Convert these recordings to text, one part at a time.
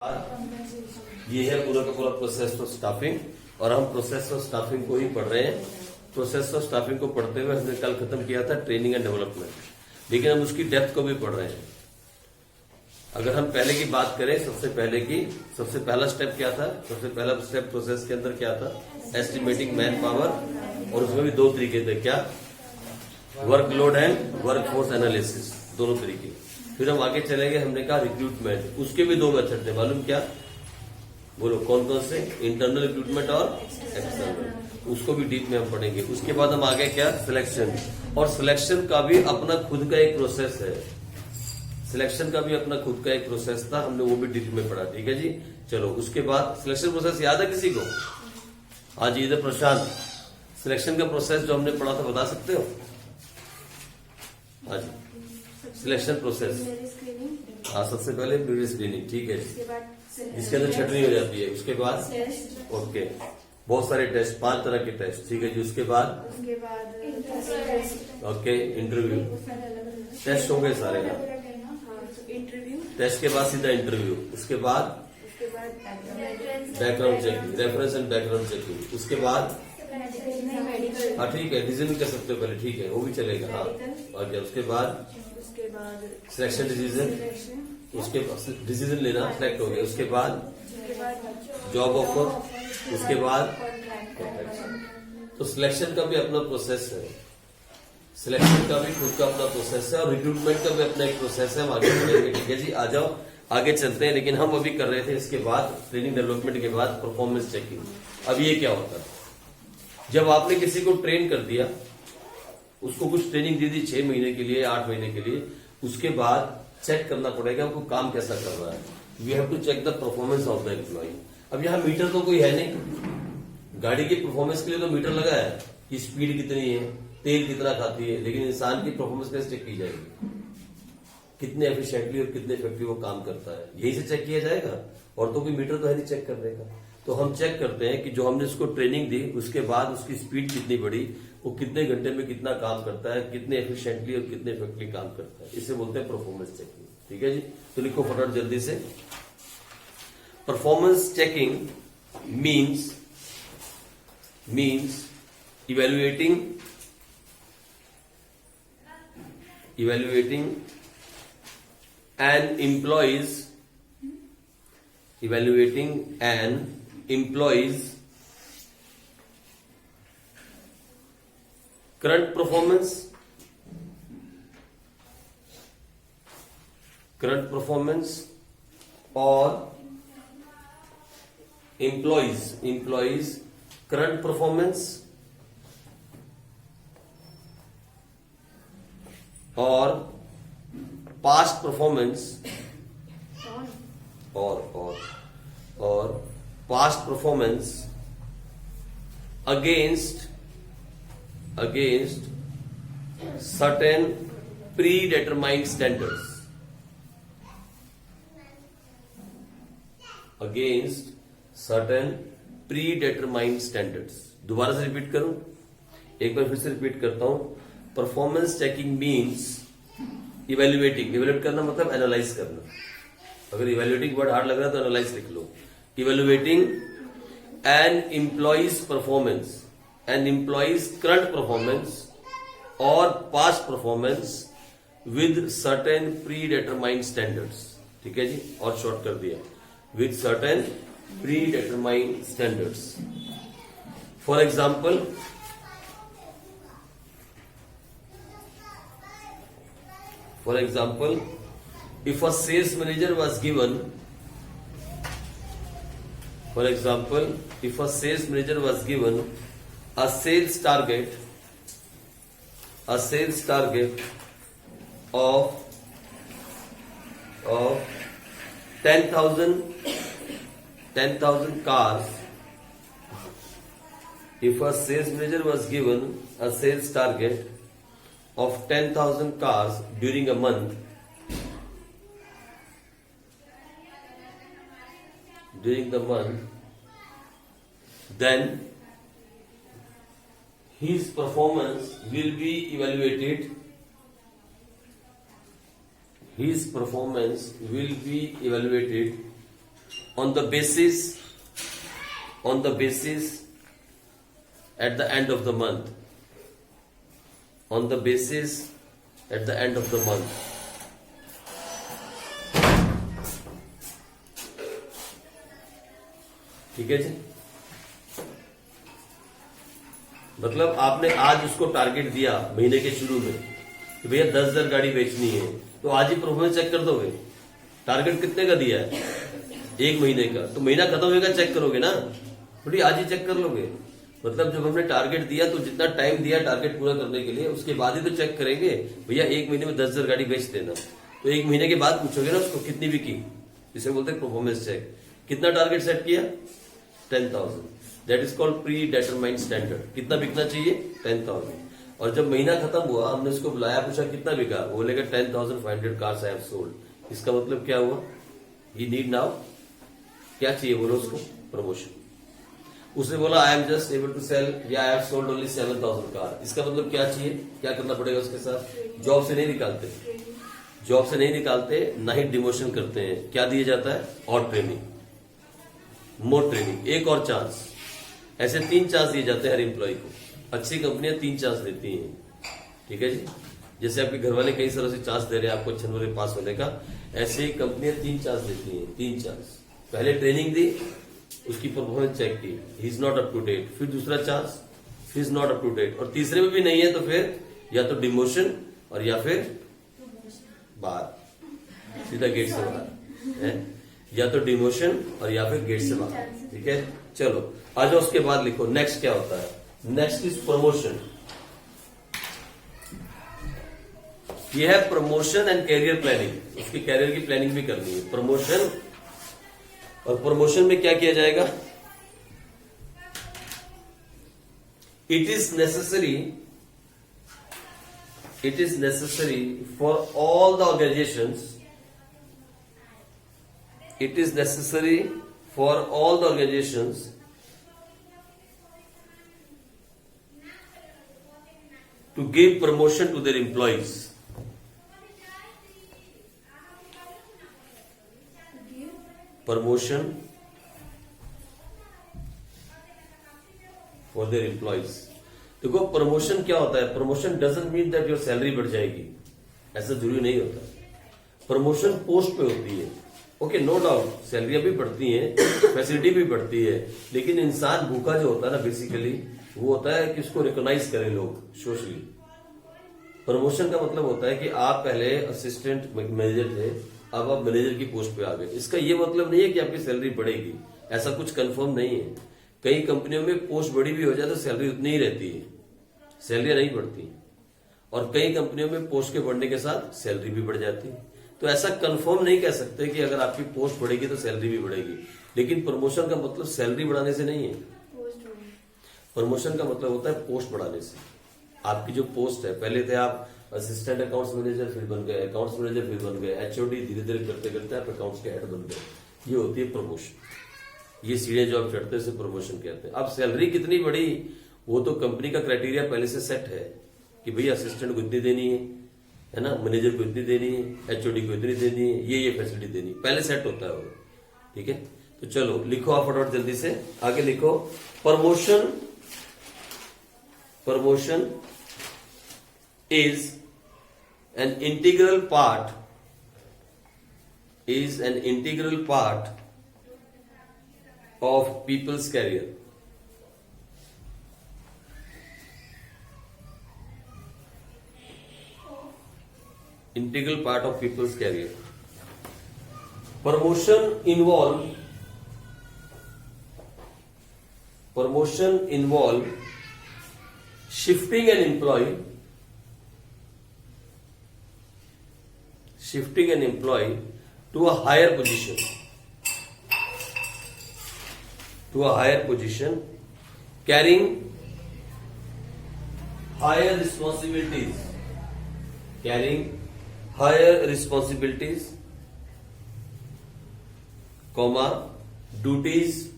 ये है पूरा का पूरा प्रोसेस ऑफ स्टाफिंग और हम प्रोसेस ऑफ स्टाफिंग को ही पढ़ रहे हैं। प्रोसेस ऑफ स्टाफिंग को पढ़ते हुए हमने कल खत्म किया था ट्रेनिंग एंड डेवलपमेंट, लेकिन हम उसकी डेप्थ को भी पढ़ रहे हैं। अगर हम पहले की बात करें, सबसे पहला स्टेप क्या था? सबसे पहला स्टेप प्रोसेस के अंदर क्या था? एस्टिमेटिंग मैन पावर, और उसमें भी दो तरीके थे। क्या? वर्कलोड एंड वर्कफोर्स एनालिसिस, दोनों तरीके। फिर हम आगे चले गए, हमने कहा रिक्रूटमेंट, उसके भी दो मेथड थे, मालूम क्या? बोलो कौन कौन से? इंटरनल रिक्रूटमेंट और एक्सटर्नल, उसको भी डीप में हम पढ़ेंगे। उसके बाद हम आगे क्या? सिलेक्शन, और सिलेक्शन का भी अपना खुद का एक प्रोसेस है। सिलेक्शन का भी अपना खुद का एक प्रोसेस था, हमने वो भी डीप में पढ़ा। ठीक है जी, चलो उसके बाद सिलेक्शन प्रोसेस याद है किसी को? हाँ जी, इधर प्रशांत, सिलेक्शन का प्रोसेस जो हमने पढ़ा था बता सकते हो? हाँ जी, सिलेक्शन प्रोसेस। हाँ, सबसे पहले प्री स्क्रीनिंग, ठीक है जी, जिसके अंदर छटनी हो जाती है। उसके बाद ओके, बहुत सारे टेस्ट, 5 तरह के टेस्ट, ठीक है जी। उसके बाद ओके, इंटरव्यू टेस्ट हो गए सारे ना। टेस्ट के बाद सीधा इंटरव्यू, उसके बाद background checking, reference and background checking. उसके बाद हाँ ठीक है, डिसीजन कर सकते हो पहले, ठीक है वो भी चलेगा। हाँ, और क्या? उसके बाद सिलेक्शन डिसीजन, उसके बाद डिसीजन लेना, सिलेक्ट हो गया। उसके बाद जॉब ऑफर, उसके बाद तो सिलेक्शन का भी अपना प्रोसेस है, सिलेक्शन का भी खुद का अपना प्रोसेस है, और रिक्रूटमेंट का भी अपना एक प्रोसेस है। हम आगे बढ़ेंगे, ठीक है जी। आ जाओ आगे चलते हैं, लेकिन हम अभी कर रहे थे इसके बाद ट्रेनिंग डेवलपमेंट के बाद परफॉर्मेंस चेकिंग। अब ये क्या होता है? जब आपने किसी को ट्रेन कर दिया, उसको कुछ ट्रेनिंग दे दी 6 महीने के लिए, 8 महीने के लिए, उसके बाद चेक करना पड़ेगा आपको काम कैसा कर रहा है। We have to check the performance of the employee. अब यहाँ मीटर तो कोई है नहीं, गाड़ी की परफॉर्मेंस के लिए तो मीटर लगा है कि स्पीड कितनी है, तेल कितना खाती है, लेकिन इंसान की परफॉर्मेंस कैसे चेक की जाएगी? कितने एफिशिएंटली और कितने इफेक्टिव वो काम करता है, यही से चेक किया जाएगा। और तो कोई मीटर तो है नहीं चेक करने का। तो हम चेक करते हैं कि जो हमने उसको ट्रेनिंग दी, उसके बाद उसकी स्पीड कितनी बढ़ी, वो कितने घंटे में कितना काम करता है, कितने एफिशिएंटली और कितने इफेक्टिवली काम करता है, इसे बोलते हैं परफॉर्मेंस चेकिंग। ठीक है जी, तो लिखो फटाफट जल्दी से। Performance checking means evaluating an employee's current performance or employees current performance or past performance or past performance against certain predetermined standards. Against certain predetermined standards. दोबारा से रिपीट करूं, एक बार फिर से रिपीट करता हूं। Performance checking means evaluating, evaluate करना मतलब एनालाइज करना। अगर इवेल्युएटिंग वर्ड हार्ड लग रहा है तो एनालाइज लिख लो। Evaluating an employees performance, an employees current performance और past performance with certain predetermined standards. ठीक है जी, और शॉर्ट कर दिया, with certain predetermined standards. For example, if a sales manager was given a sales target of 10,000 cars, if a sales manager was given a sales target of 10,000 cars during a month, then his performance will be evaluated. His performance will be evaluated on the basis at the end of the month, on the basis at the end of the month. ठीक है जी। मतलब आपने आज उसको target दिया महीने के शुरू में कि भैया 10,000 गाड़ी बेचनी है, तो आज ही परफॉर्मेंस चेक कर दोगे। टारगेट कितने का दिया है? 1 महीने का, तो महीना खत्म होगा चेक करोगे ना, थोड़ी आज ही चेक कर लोगे। मतलब जब हमने टारगेट दिया तो जितना टाइम दिया टारगेट पूरा करने के लिए, उसके बाद ही तो चेक करेंगे। भैया 1 महीने में 10,000 गाड़ी बेच देना, तो 1 महीने के बाद पूछोगे ना उसको कितनी बिकी, इसे बोलते हैं परफॉर्मेंस चेक। कितना टारगेट सेट किया? 10,000, that is called pre determined standard. कितना बिकना चाहिए? 10,000। और जब महीना खत्म हुआ हमने उसको बुलाया, पूछा कितना बिका, वो बोलेगा 10,500 कार्स आई हैव सोल्ड। इसका मतलब क्या हुआ? ही नीड नाउ क्या चाहिए, बोलो उसको, प्रमोशन। उसने बोला I am just able to sell या I have sold only 7,000 car. इसका मतलब क्या चाहिए, क्या करना पड़ेगा उसके साथ? जॉब से नहीं निकालते, जॉब से नहीं निकालते, ना ही डिमोशन करते हैं। क्या दिया जाता है? और ट्रेनिंग, मोर ट्रेनिंग, एक और चांस। ऐसे 3 चांस दिए जाते हैं हर एम्प्लॉय को। अच्छी कंपनियां 3 चांस देती हैं, ठीक है जी। जैसे आपके घर वाले कई सालों से चांस दे रहे हैं आपको 96 में पास होने का, ऐसे ही कंपनियां 3 चांस देती हैं। 3 चांस, पहले ट्रेनिंग दी, उसकी परफॉर्मेंस चेक की, he is not up to date, फिर दूसरा chance, he is not up to date, और तीसरे में भी नहीं है तो फिर या तो डिमोशन और या फिर बाहर, सीधा गेट से बाहर है, या तो डिमोशन और या फिर गेट से बाहर, ठीक है। चलो आ जाओ, उसके बाद लिखो नेक्स्ट क्या होता है। Next is promotion. ये है प्रमोशन एंड कैरियर प्लानिंग। उसकी कैरियर की प्लानिंग भी करनी है। प्रमोशन, और प्रमोशन में क्या किया जाएगा? It is necessary for all the organisations, it is necessary for all the organizations to give promotion to their employees. Promotion for their employees. देखो प्रमोशन क्या होता है? Promotion doesn't mean that your salary बढ़ जाएगी, ऐसा जरूरी नहीं होता। प्रमोशन पोस्ट पे होती है। ओके, नो डाउट सैलरियां भी बढ़ती हैं, फैसिलिटी भी बढ़ती है, लेकिन इंसान भूखा जो होता है ना बेसिकली, वो होता है कि उसको रिकॉग्नाइज करें लोग सोशली। प्रमोशन का मतलब होता है कि आप पहले असिस्टेंट मैनेजर थे, अब आप मैनेजर की पोस्ट पे आ गए। इसका ये मतलब नहीं है कि आपकी सैलरी बढ़ेगी, ऐसा कुछ कंफर्म नहीं है। कई कंपनियों में पोस्ट बड़ी भी हो जाए तो सैलरी उतनी ही रहती है, सैलरियां नहीं बढ़ती। और कई कंपनियों में पोस्ट के बढ़ने के साथ सैलरी भी बढ़ जाती है। तो ऐसा कंफर्म नहीं कह सकते कि अगर आपकी पोस्ट बढ़ेगी तो सैलरी भी बढ़ेगी। लेकिन प्रमोशन का मतलब सैलरी बढ़ाने से नहीं है। प्रमोशन का मतलब होता है पोस्ट बढ़ाने से। आपकी जो पोस्ट है, पहले थे आप असिस्टेंट अकाउंट्स मैनेजर, फिर बन गए अकाउंट्स मैनेजर, फिर बन गए एचओडी, धीरे धीरे करते करते आप अकाउंट्स के हेड बन गए। ये होती है प्रमोशन। ये सीढ़ियां जो आप चढ़ते से प्रमोशन कहते हैं। अब सैलरी कितनी बड़ी, वो तो कंपनी का क्राइटेरिया पहले से सेट है कि भैया असिस्टेंट को इतनी देनी है ना, मैनेजर को इतनी देनी है, एचओडी को इतनी देनी है, ये फैसिलिटी देनी है, पहले सेट होता है वो, ठीक है। तो चलो लिखो आप फटाफट जल्दी से, आगे लिखो। Promotion is an integral part of people's career. Integral part of people's career. Promotion involve shifting an employee to a higher position, carrying higher responsibilities, duties,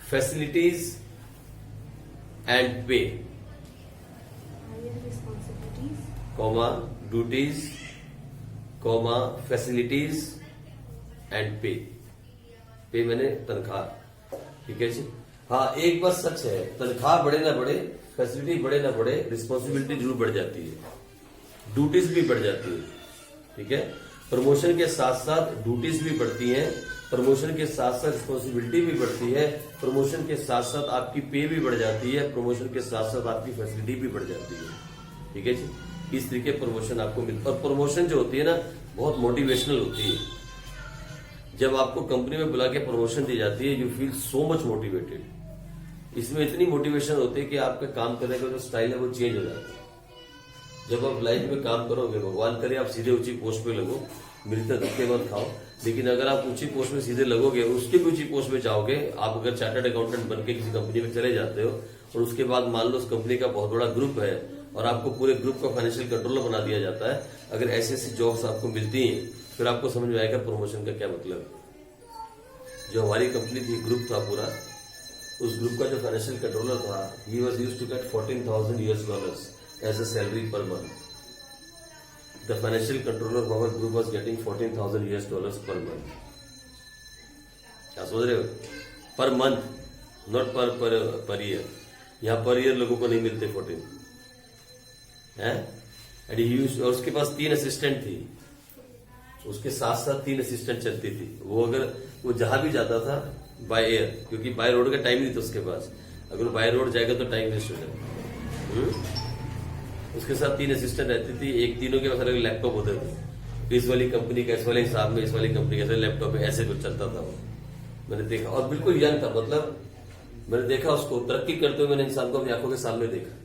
facilities and pay. Duties, facilities and पे। पे मैंने तनख्वाह, ठीक है जी। हाँ, एक बात सच है, तनख्वाह बढ़े ना बढ़े, फैसिलिटी बढ़े ना बढ़े, रिस्पॉन्सिबिलिटी जरूर बढ़ जाती है, ड्यूटीज भी बढ़ जाती है, ठीक है। प्रमोशन के साथ साथ ड्यूटीज भी बढ़ती हैं, प्रमोशन के साथ साथ रिस्पॉन्सिबिलिटी भी बढ़ती है, प्रमोशन के साथ साथ आपकी पे भी बढ़ जाती है, प्रमोशन के साथ साथ आपकी फैसिलिटी भी बढ़ जाती है, ठीक है जी। इस तरीके प्रमोशन आपको मिलता है। और प्रमोशन जो होती है ना, बहुत मोटिवेशनल होती है। जब आपको कंपनी में बुला के प्रमोशन दी जाती है, you feel so much motivated. इसमें इतनी मोटिवेशन होती है कि आपका काम करने का जो स्टाइल है वो चेंज हो जाता है। जब आप लाइफ में काम करोगे, भगवान करे आप सीधे ऊंची पोस्ट पे लगो, मेरी तरह धक्के मत खाओ, लेकिन अगर आप ऊंची पोस्ट में सीधे लगोगे, उसके भी ऊंची पोस्ट में जाओगे, आप अगर चार्टर्ड अकाउंटेंट बन के किसी कंपनी में चले जाते हो और उसके बाद मान लो उस कंपनी का बहुत बड़ा ग्रुप है और आपको पूरे ग्रुप का फाइनेंशियल कंट्रोलर बना दिया जाता है, अगर ऐसी ऐसी जॉब्स आपको मिलती हैं, फिर आपको समझ में आएगा प्रमोशन का क्या मतलब है। जो हमारी कंपनी थी, ग्रुप था पूरा, उस ग्रुप का जो फाइनेंशियल कंट्रोलर था, he was used to get $14,000 as a salary per month. The financial controller of our group was getting $14,000 per month. क्या सोच रहे हो? Per month, not per year. यहाँ पर ईयर लोगों को नहीं मिलते 14 है। और उसके पास 3 असिस्टेंट थी, उसके साथ साथ 3 असिस्टेंट चलती थी। वो अगर वो जहां भी जाता था बाय एयर, क्योंकि बाय रोड का टाइम नहीं था उसके पास, अगर बाय रोड जाएगा तो टाइम वेस्ट हो जाएगा। उसके साथ 3 असिस्टेंट रहती थी, एक तीनों के पास अलग लैपटॉप होते थे। इस वाली कंपनी का इस वाले हिसाब में, इस वाली कंपनी का लैपटॉप में, ऐसे कुछ चलता था वो। मैंने देखा, और बिल्कुल यंग था, मतलब मैंने देखा उसको तरक्की करते हुए, मैंने इंसान को अपनी आंखों के सामने देखा।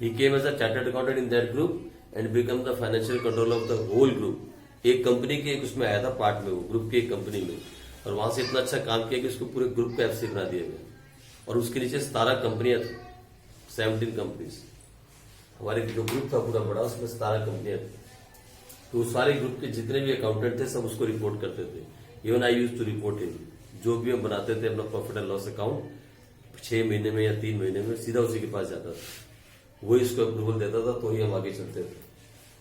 He came as a chartered accountant in that group and become the financial controller of the whole group. एक कंपनी के एक उसमें आया था पार्ट में, वो ग्रुप की एक कंपनी में, और वहां से इतना अच्छा काम किया कि उसको पूरे ग्रुप का एफसी बना दिया गया। और उसके नीचे 17 कंपनियां थी, 17 कंपनीज। हमारे जो ग्रुप था पूरा बड़ा, उसमें 17 कंपनियां थी। तो सारे ग्रुप के जितने भी अकाउंटेंट थे सब उसको रिपोर्ट करते थे। Even I use to report him. जो भी हम बनाते थे अपना प्रॉफिट एंड लॉस अकाउंट 6 महीने में या 3 महीने में सीधा उसी के पास जाता था, वो इसको अप्रूवल देता था, तो ही हम आगे चलते थे।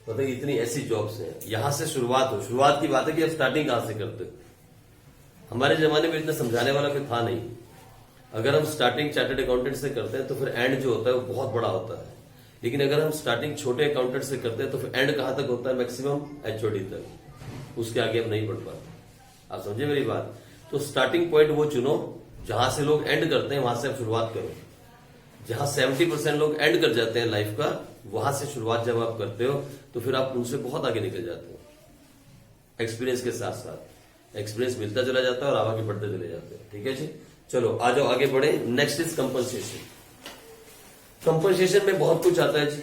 मतलब इतनी ऐसी जॉब्स हैं। यहां से शुरुआत की बात है कि आप स्टार्टिंग कहां से करते हो। हमारे जमाने में इतना समझाने वाला कोई था नहीं। अगर हम स्टार्टिंग चार्टर्ड अकाउंटेंट से करते हैं तो फिर एंड जो होता है वो बहुत बड़ा होता है। लेकिन अगर हम स्टार्टिंग छोटे अकाउंटेंट से करते हैं तो फिर एंड कहां तक होता है? मैक्सिमम एचओडी तक, उसके आगे हम नहीं बढ़ पाते। आप समझे मेरी बात? तो स्टार्टिंग पॉइंट वो चुनो जहां से लोग एंड करते हैं, वहां से आप शुरुआत करो। जहां 70% लोग एंड कर जाते हैं लाइफ का, वहां से शुरुआत जब आप करते हो तो फिर आप उनसे बहुत आगे निकल जाते हो। एक्सपीरियंस के साथ साथ एक्सपीरियंस मिलता चला जाता है और आगे बढ़ते चले जाते हैं। ठीक है जी, चलो आ जाओ आगे बढ़े। Next is compensation. कंपनसेशन में बहुत कुछ आता है जी।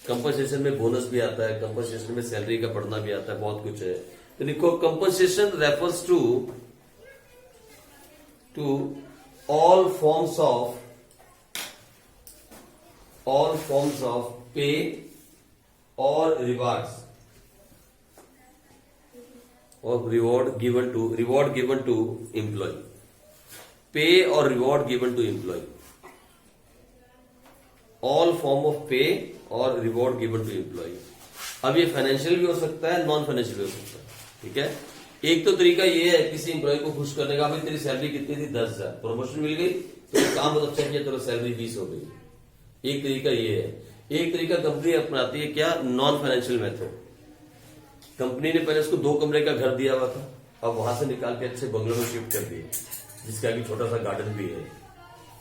कंपनसेशन में बोनस भी आता है, कंपनसेशन में सैलरी का बढ़ना भी आता है, बहुत कुछ है। तो देखो, compensation refers to all forms of pay or rewards or reward given to employee. Pay or reward given to employee. All form of pay or reward given to employee. अब ये फाइनेंशियल भी हो सकता है, नॉन फाइनेंशियल भी हो सकता है। ठीक है, एक तो तरीका ये है किसी एम्प्लॉय को खुश करने का, भाई तेरी सैलरी कितनी थी? 10,000, प्रमोशन मिल गई तो काम बहुत अच्छा किया, चलो सैलरी 20 हो गई। एक तरीका ये है। एक तरीका कंपनी अपनाती है, क्या? Non financial method. कंपनी ने पहले उसको 2 कमरे का घर दिया हुआ था, अब वहां से निकाल के अच्छे बंगलों में शिफ्ट कर दिए, जिसके आगे छोटा सा गार्डन भी है।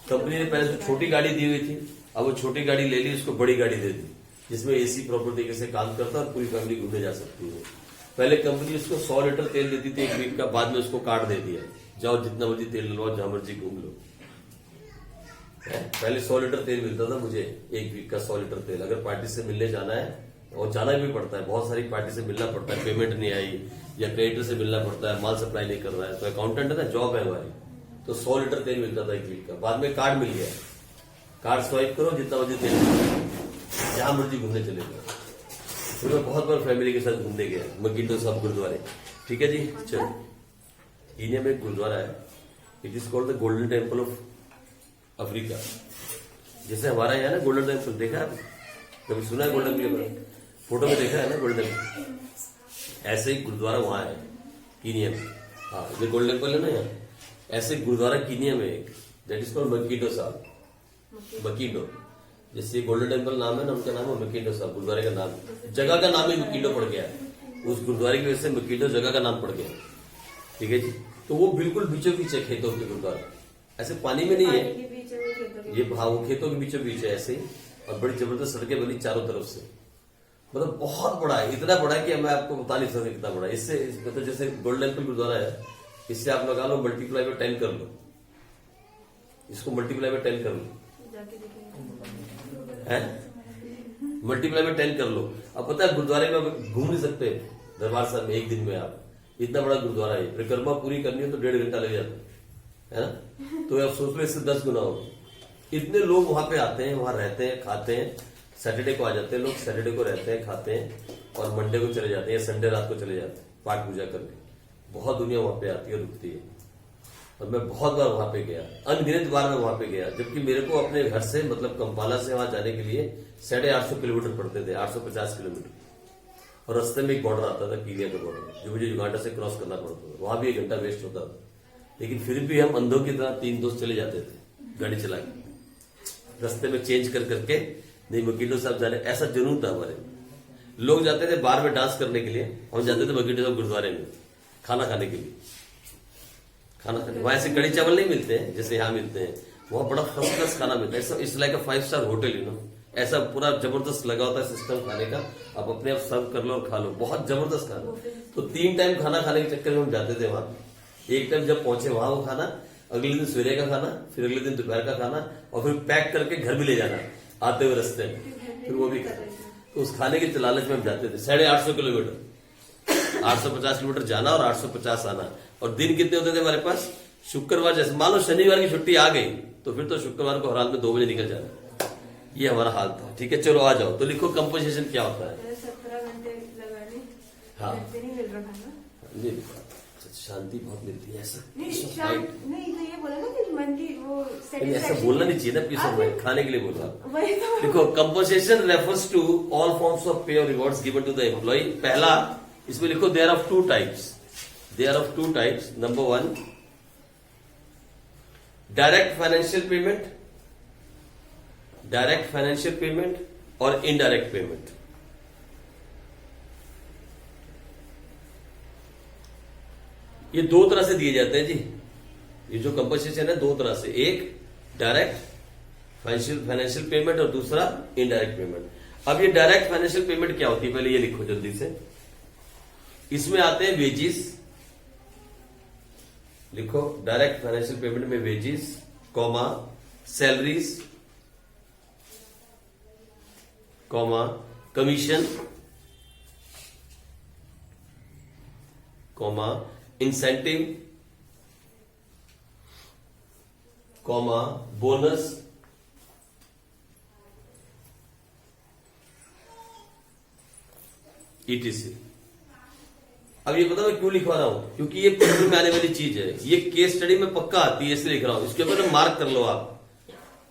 कंपनी ने पहले उसको छोटी गाड़ी दी हुई थी, अब वो छोटी गाड़ी ले ली, उसको बड़ी गाड़ी दे दी, जिसमें एसी प्रॉपर तरीके से काम करता है और पूरी फैमिली घूमने जा सकती है। पहले कंपनी उसको 100 लीटर तेल देती थी 1 वीक का, बाद में उसको कार्ड दे दिया, जाओ जितना मर्जी तेल लो, जहां मर्जी घूम लो। पहले 100 लीटर तेल मिलता था मुझे, 1 वीक का 100 लीटर तेल। अगर पार्टी से मिलने जाना है, और जाना भी पड़ता है, बहुत सारी पार्टी से मिलना पड़ता है, पेमेंट नहीं आई या क्रेडिटर से मिलना पड़ता है, माल सप्लाई नहीं कर रहा है, तो अकाउंटेंट है ना, जॉब है हमारी, तो 100 लीटर तेल मिलता था 1 वीक का। बाद में कार्ड मिल गया, कार्ड स्वाइप करो, जितना मर्जी तेल, जहां मर्जी घूमने चले जाओ। फिर मैं बहुत बार फैमिली के साथ घूमने गया, मकीनो साहब गुरुद्वारे। ठीक है जी, चलो। इंडिया में एक गुरुद्वारा है, it is called the golden temple of Africa. जैसे हमारा यहाँ ना गोल्डन टेम्पल देखा है, कभी सुना है गोल्डन टेम्पल? फोटो में देखा है ना गोल्डन टेम्पल? ऐसे ही गुरुद्वारा वहां है कीनिया में। हाँ, ये गोल्डन टेम्पल है ना यहाँ, ऐसे गुरुद्वारा कीनिया में एक, दैट इज कॉल्ड मकीडो साहब, मकीडो। जैसे गोल्डन टेम्पल नाम है ना, उनका नाम है मकीडो साहब, गुरुद्वारे का नाम, जगह का नाम ही मकीडो पड़ गया है, उस गुरुद्वारे की वजह से मकीडो जगह का नाम पड़ गया। ठीक है जी। तो वो बिल्कुल बीचों बीच है खेतों के गुरुद्वारा, ऐसे पानी में नहीं है ये, हाँ वो खेतों के बीचों बीच है ऐसे ही, और बड़ी जबरदस्त सड़कें बनी चारों तरफ से, मतलब बहुत बड़ा है, इतना बड़ा है कि मैं आपको बता नहीं सकता कितना बड़ा है। इससे मतलब जैसे गोल्डन टेम्पल गुरुद्वारा है, इससे आप लगा लो मल्टीप्लाई में 10 कर लो, इसको मल्टीप्लाई में 10 कर लो, है मल्टीप्लाई में 10 कर लो। अब पता है गुरुद्वारे में घूम नहीं सकते दरबार साहब में एक दिन में आप, इतना बड़ा गुरुद्वारा है, परिक्रमा पूरी करनी है तो 1.5 घंटा लग जाता है ना, तो आप सोच लो इससे 10 गुना हो। इतने लोग वहां पे आते हैं, वहां रहते हैं, खाते हैं, सैटरडे को आ जाते हैं लोग, सैटरडे को रहते हैं, खाते हैं, और मंडे को चले जाते हैं, संडे रात को चले जाते हैं पाठ पूजा करके। बहुत दुनिया वहां पे आती है, रुकती है, और मैं बहुत बार वहां पे गया, अनगिनत बार मैं वहां पे गया, जबकि मेरे को अपने घर से मतलब कंपाला से वहां जाने के लिए 850 किलोमीटर पड़ते थे, 850 किलोमीटर, और रास्ते में एक बॉर्डर आता था कीनिया का बॉर्डर, जो मुझे युगांडा से क्रॉस करना पड़ता था, वहां भी 1 घंटा वेस्ट होता था, लेकिन फिर भी हम अंधों की तरह 3 दोस्त चले जाते थे गाड़ी चला के, रास्ते में चेंज कर करके, नहीं मकीडो साहब जाने, ऐसा जुनून था हमारे। लोग जाते थे बार में डांस करने के लिए, हम जाते थे मकीडो साहब गुरुद्वारे में खाना खाने के लिए, खाना खाने। वहां ऐसे कड़ी चावल नहीं मिलते हैं जैसे यहाँ मिलते हैं, वहां बड़ा फर्स्ट क्लास खाना मिलता है, it's like a 5 star hotel, you know, ऐसा पूरा जबरदस्त लगा होता है सिस्टम खाने का, आप अपने आप सर्व कर लो और खा लो, बहुत जबरदस्त खाना। तो 3 टाइम खाना खाने के चक्कर में हम जाते थे वहां। एक टाइम जब पहुंचे वहां वो खाना, अगले दिन सवेरे का खाना, फिर अगले दिन दोपहर का खाना, और फिर पैक करके घर भी ले जाना आते हुए रास्ते में, फिर वो भी खाना। तो उस खाने के लालच में हम जाते थे। 850 किलोमीटर, 850 किलोमीटर जाना और 850 आना, और दिन कितने होते थे हमारे पास? शुक्रवार, जैसे मान लो शनिवार की छुट्टी आ गई तो फिर तो शुक्रवार को हर हाल में 2 बजे निकल जाना, ये हमारा हाल था। ठीक है, चलो आ जाओ। तो लिखो कंपोजिशन क्या होता है। 17 घंटे लगाने, हाँ, नहीं मिल रहा खाना, नहीं शांति बहुत मिलती है, ऐसा नहीं तो ये बोला ना कि मन की वो ऐसा बोलना नहीं चाहिए ना, पीस ऑफ माइंड खाने के लिए बोल रहा। वही तो देखो, composition refers to all forms of pay और rewards given to the employee. पहला इसमें लिखो there of 2 types, there of 2 types. Number 1 direct financial payment, direct financial payment और इनडायरेक्ट पेमेंट। ये 2 तरह से दिए जाते हैं जी, ये जो कंपनसेशन है 2 तरह से, एक डायरेक्ट फाइनेंशियल पेमेंट और दूसरा इनडायरेक्ट पेमेंट। अब ये डायरेक्ट फाइनेंशियल पेमेंट क्या होती है, पहले ये लिखो जल्दी से। इसमें आते हैं वेजिस, लिखो डायरेक्ट फाइनेंशियल पेमेंट में wages, comma salaries, comma commission, comma incentive, comma bonus, etc. अब ये पता मैं क्यों लिखवा रहा हूं, क्योंकि ये पेपर में आने वाली चीज है, ये केस स्टडी में पक्का आती है, इसलिए लिख रहा हूं। इसके ऊपर मार्क कर लो आप,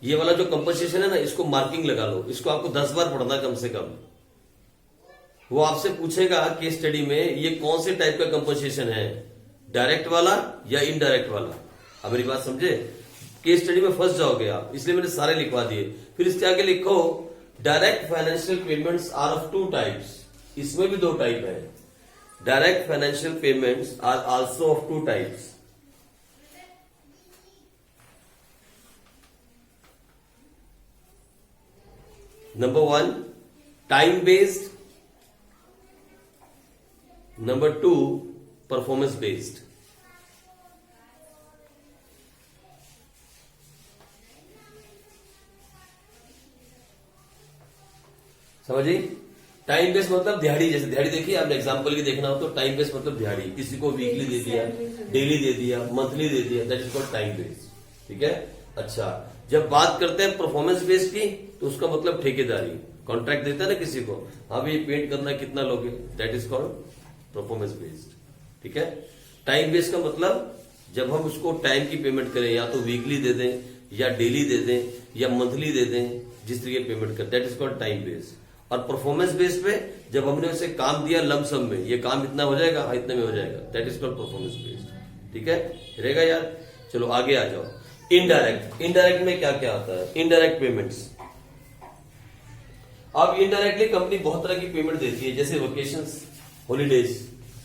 ये वाला जो कंपनसेशन है ना, इसको मार्किंग लगा लो, इसको आपको 10 बार पढ़ना कम से कम। वो आपसे पूछेगा केस स्टडी में ये कौन से टाइप का कंपनसेशन है, डायरेक्ट वाला या इनडायरेक्ट वाला। अब मेरी बात समझे, केस स्टडी में फंस जाओगे आप, इसलिए मैंने सारे लिखवा दिए। फिर इसके आगे लिखो direct financial payments are of 2 types, इसमें भी 2 टाइप है। Direct financial payments are also of 2 types. Number 1 time based, number 2 performance based. समझिए, टाइम बेस्ड मतलब दिहाड़ी, जैसे दिहाड़ी देखिए आपने, एग्जांपल की देखना हो तो टाइम बेस्ड मतलब दिहाड़ी, किसी को वीकली दे दिया, डेली दे दिया, मंथली दे दिया, that is called time based. ठीक है। अच्छा, जब बात करते हैं परफॉर्मेंस बेस्ड की तो उसका मतलब ठेकेदारी, कॉन्ट्रैक्ट देता है ना किसी को, हाँ भाई पेंट करना कितना लोगे, that is called performance based. ठीक है। टाइम बेस्ड का मतलब जब हम उसको टाइम की पेमेंट करें, या तो वीकली दे दें या डेली दे दें या मंथली दे दें, जिस तरीके पेमेंट कर, that is called time based. और परफॉर्मेंस बेस पे जब हमने उसे काम दिया लमसम में, ये काम इतना हो जाएगा, हाँ इतने में हो जाएगा, that is called performance based. ठीक है, रहेगा यार। चलो आगे आ जाओ। इनडायरेक्ट, इनडायरेक्ट में क्या क्या आता है? Indirect payments. अब इनडायरेक्टली कंपनी बहुत तरह की पेमेंट देती है, जैसे वेकेशंस, हॉलीडेज,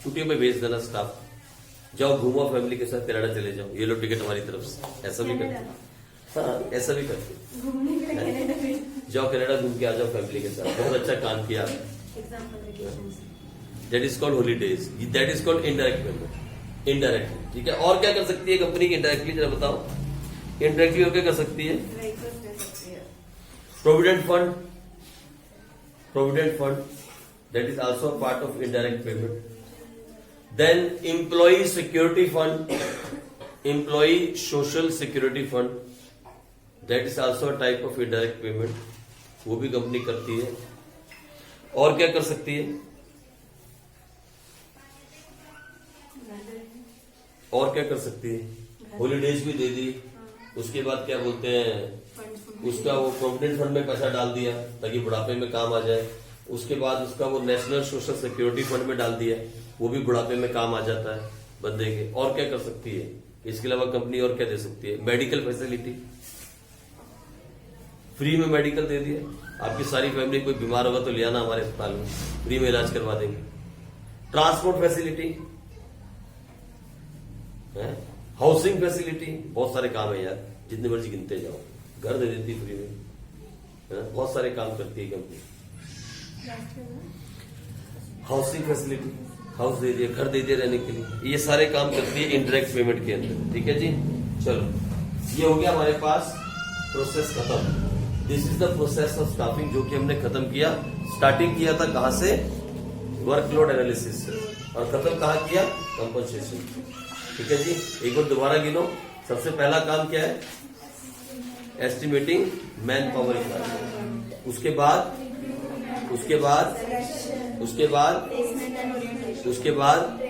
छुट्टियों में भेज देना स्टाफ, जाओ घूमो फैमिली के साथ कनाडा चले जाओ, ये लो टिकट हमारी तरफ से, ऐसा भी करते। हाँ ऐसा भी करते, घूमने के लिए कनाडा में जाओ कनाडा घूम के आ जाओ फैमिली के साथ, बहुत अच्छा काम किया। That is called holidays, that is called indirect payment, indirectly. ठीक है, और क्या कर सकती है कंपनी की इनडायरेक्टली, जरा बताओ। इनडायरेक्टली और क्या कर सकती है? Provident fund, provident fund, that is also a part of indirect payment. Then employee security fund, employee social security fund, that is also a type of indirect payment, वो भी कंपनी करती है। और क्या कर सकती है? और क्या कर सकती है? हॉलीडेज भी दे दी, उसके बाद क्या बोलते हैं, उसका वो प्रोविडेंट फंड में पैसा डाल दिया ताकि बुढ़ापे में काम आ जाए, उसके बाद उसका वो नेशनल सोशल सिक्योरिटी फंड में डाल दिया, वो भी बुढ़ापे में काम आ जाता है बंदे के। और क्या कर सकती है? इसके अलावा कंपनी और क्या दे सकती है? मेडिकल फैसिलिटी, फ्री में मेडिकल दे दिया, आपकी सारी फैमिली कोई बीमार होगा तो ले आना हमारे अस्पताल में, फ्री में इलाज करवा देंगे। ट्रांसपोर्ट फैसिलिटी, हाउसिंग फैसिलिटी, बहुत सारे काम है यार, जितने मर्जी गिनते जाओ। घर दे देती फ्री में, है ना, बहुत सारे काम करती है कंपनी। हाउसिंग फैसिलिटी, हाउस दे दिया, घर दे दिया रहने के लिए, ये सारे काम करती है इनडायरेक्ट पेमेंट के अंदर। ठीक है जी, चलो ये हो गया हमारे पास प्रोसेस खत्म। This is the process of staffing, जो कि हमने खत्म किया। स्टार्टिंग किया था कहां से? वर्कलोड एनालिसिस से, और खत्म कहां किया? कंपनसेशन। ठीक है जी, एक बार दोबारा गिनो। सबसे पहला काम क्या है? एस्टिमेटिंग मैन पावर रिक्वायरमेंट, उसके बाद उसके बाद उसके बाद उसके बाद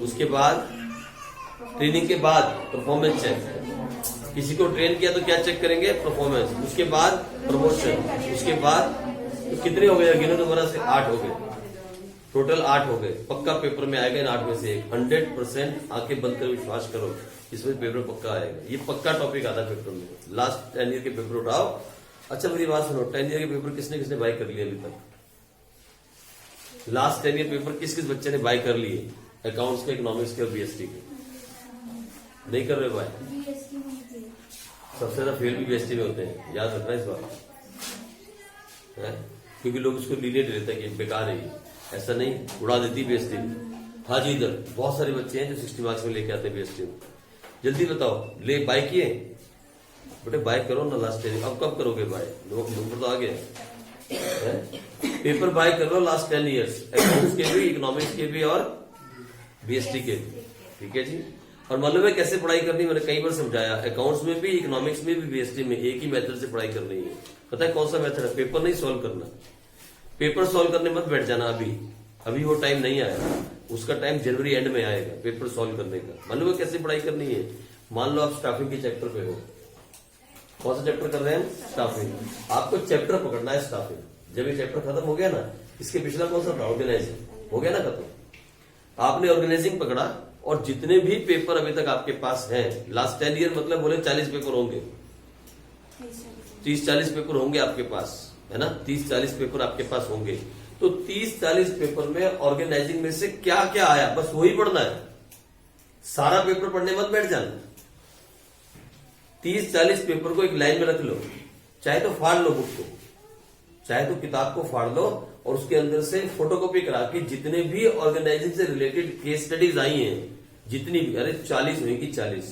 उसके बाद ट्रेनिंग के बाद परफॉर्मेंस चेक, किसी को ट्रेन किया तो क्या चेक करेंगे? परफॉर्मेंस। उसके बाद प्रमोशन, उसके बाद तो कितने हो गए? गिनो दोबारा से, 8 हो गए, टोटल 8 हो गए। पक्का पेपर में आएगा इन 8 में से 100%, आंखें बंद कर विश्वास करो, इसमें पेपर पक्का आएगा। ये पक्का टॉपिक आता है पेपर में। लास्ट 10 ईयर के पेपर उठाओ। अच्छा मेरी बात सुनो, 10 ईयर के पेपर किसने किसने बाय कर लिए अभी तक? लास्ट 10 ईयर पेपर किस किस बच्चे ने बाय कर लिए? अकाउंट्स के, इकोनॉमिक्स के और बीएसटी के। नहीं कर रहे बाय? सबसे ज्यादा फेल भी बीएसटी में होते हैं, याद रखना इस बात, क्योंकि लोग उसको लीनियंट लेते हैं कि बेकार है, ऐसा नहीं, उड़ा देती बीएसटी में। हाँ जी, इधर बहुत सारे बच्चे हैं जो 60 मार्क्स में लेके आते हैं बीएसटी में। जल्दी बताओ, ले बाय किए? बेटे बाय करो ना लास्ट ईयर। अब कब करोगे बाय? नंबर तो आ गया। पेपर बाय कर लो लास्ट 10 ईयर्स, अकाउंट्स के भी, इकोनॉमिक्स के भी और बीएसटी के भी। ठीक है जी, और मालूम है कैसे पढ़ाई करनी? मैंने कई बार समझाया, अकाउंट्स में भी, इकोनॉमिक्स में भी, बीएसटी में एक ही मेथड से पढ़ाई करनी है। पता है कौन सा मेथड है? पेपर नहीं सॉल्व करना, पेपर सॉल्व करने मत बैठ जाना अभी वो टाइम नहीं आया, उसका टाइम जनवरी एंड में आएगा पेपर सॉल्व करने का। मालूम है कैसे पढ़ाई करनी है? मान लो आप स्टाफिंग के चैप्टर पे हो, कौन सा चैप्टर कर रहे हैं? स्टाफिंग। आपको चैप्टर पकड़ना है स्टाफिंग। जब ये चैप्टर खत्म हो गया ना, इसके पिछला कौन सा था? ऑर्गेनाइजिंग। हो गया ना खत्म, आपने ऑर्गेनाइजिंग पकड़ा, और जितने भी पेपर अभी तक आपके पास हैं, लास्ट 10 ईयर मतलब बोले 40 पेपर होंगे, 30-40 पेपर होंगे आपके पास, है ना, 30-40 पेपर आपके पास होंगे। तो 30-40 पेपर में ऑर्गेनाइजिंग में से क्या क्या आया, बस वही पढ़ना है। सारा पेपर पढ़ने मत बैठ जाना। 30-40 पेपर को एक लाइन में रख लो, चाहे तो फाड़ लो बुक को, चाहे तो किताब को फाड़ लो, और उसके अंदर से फोटोकॉपी करा के जितने भी ऑर्गेनाइजिंग से रिलेटेड केस स्टडीज आई हैं, जितनी भी, अरे 40 होगी 40,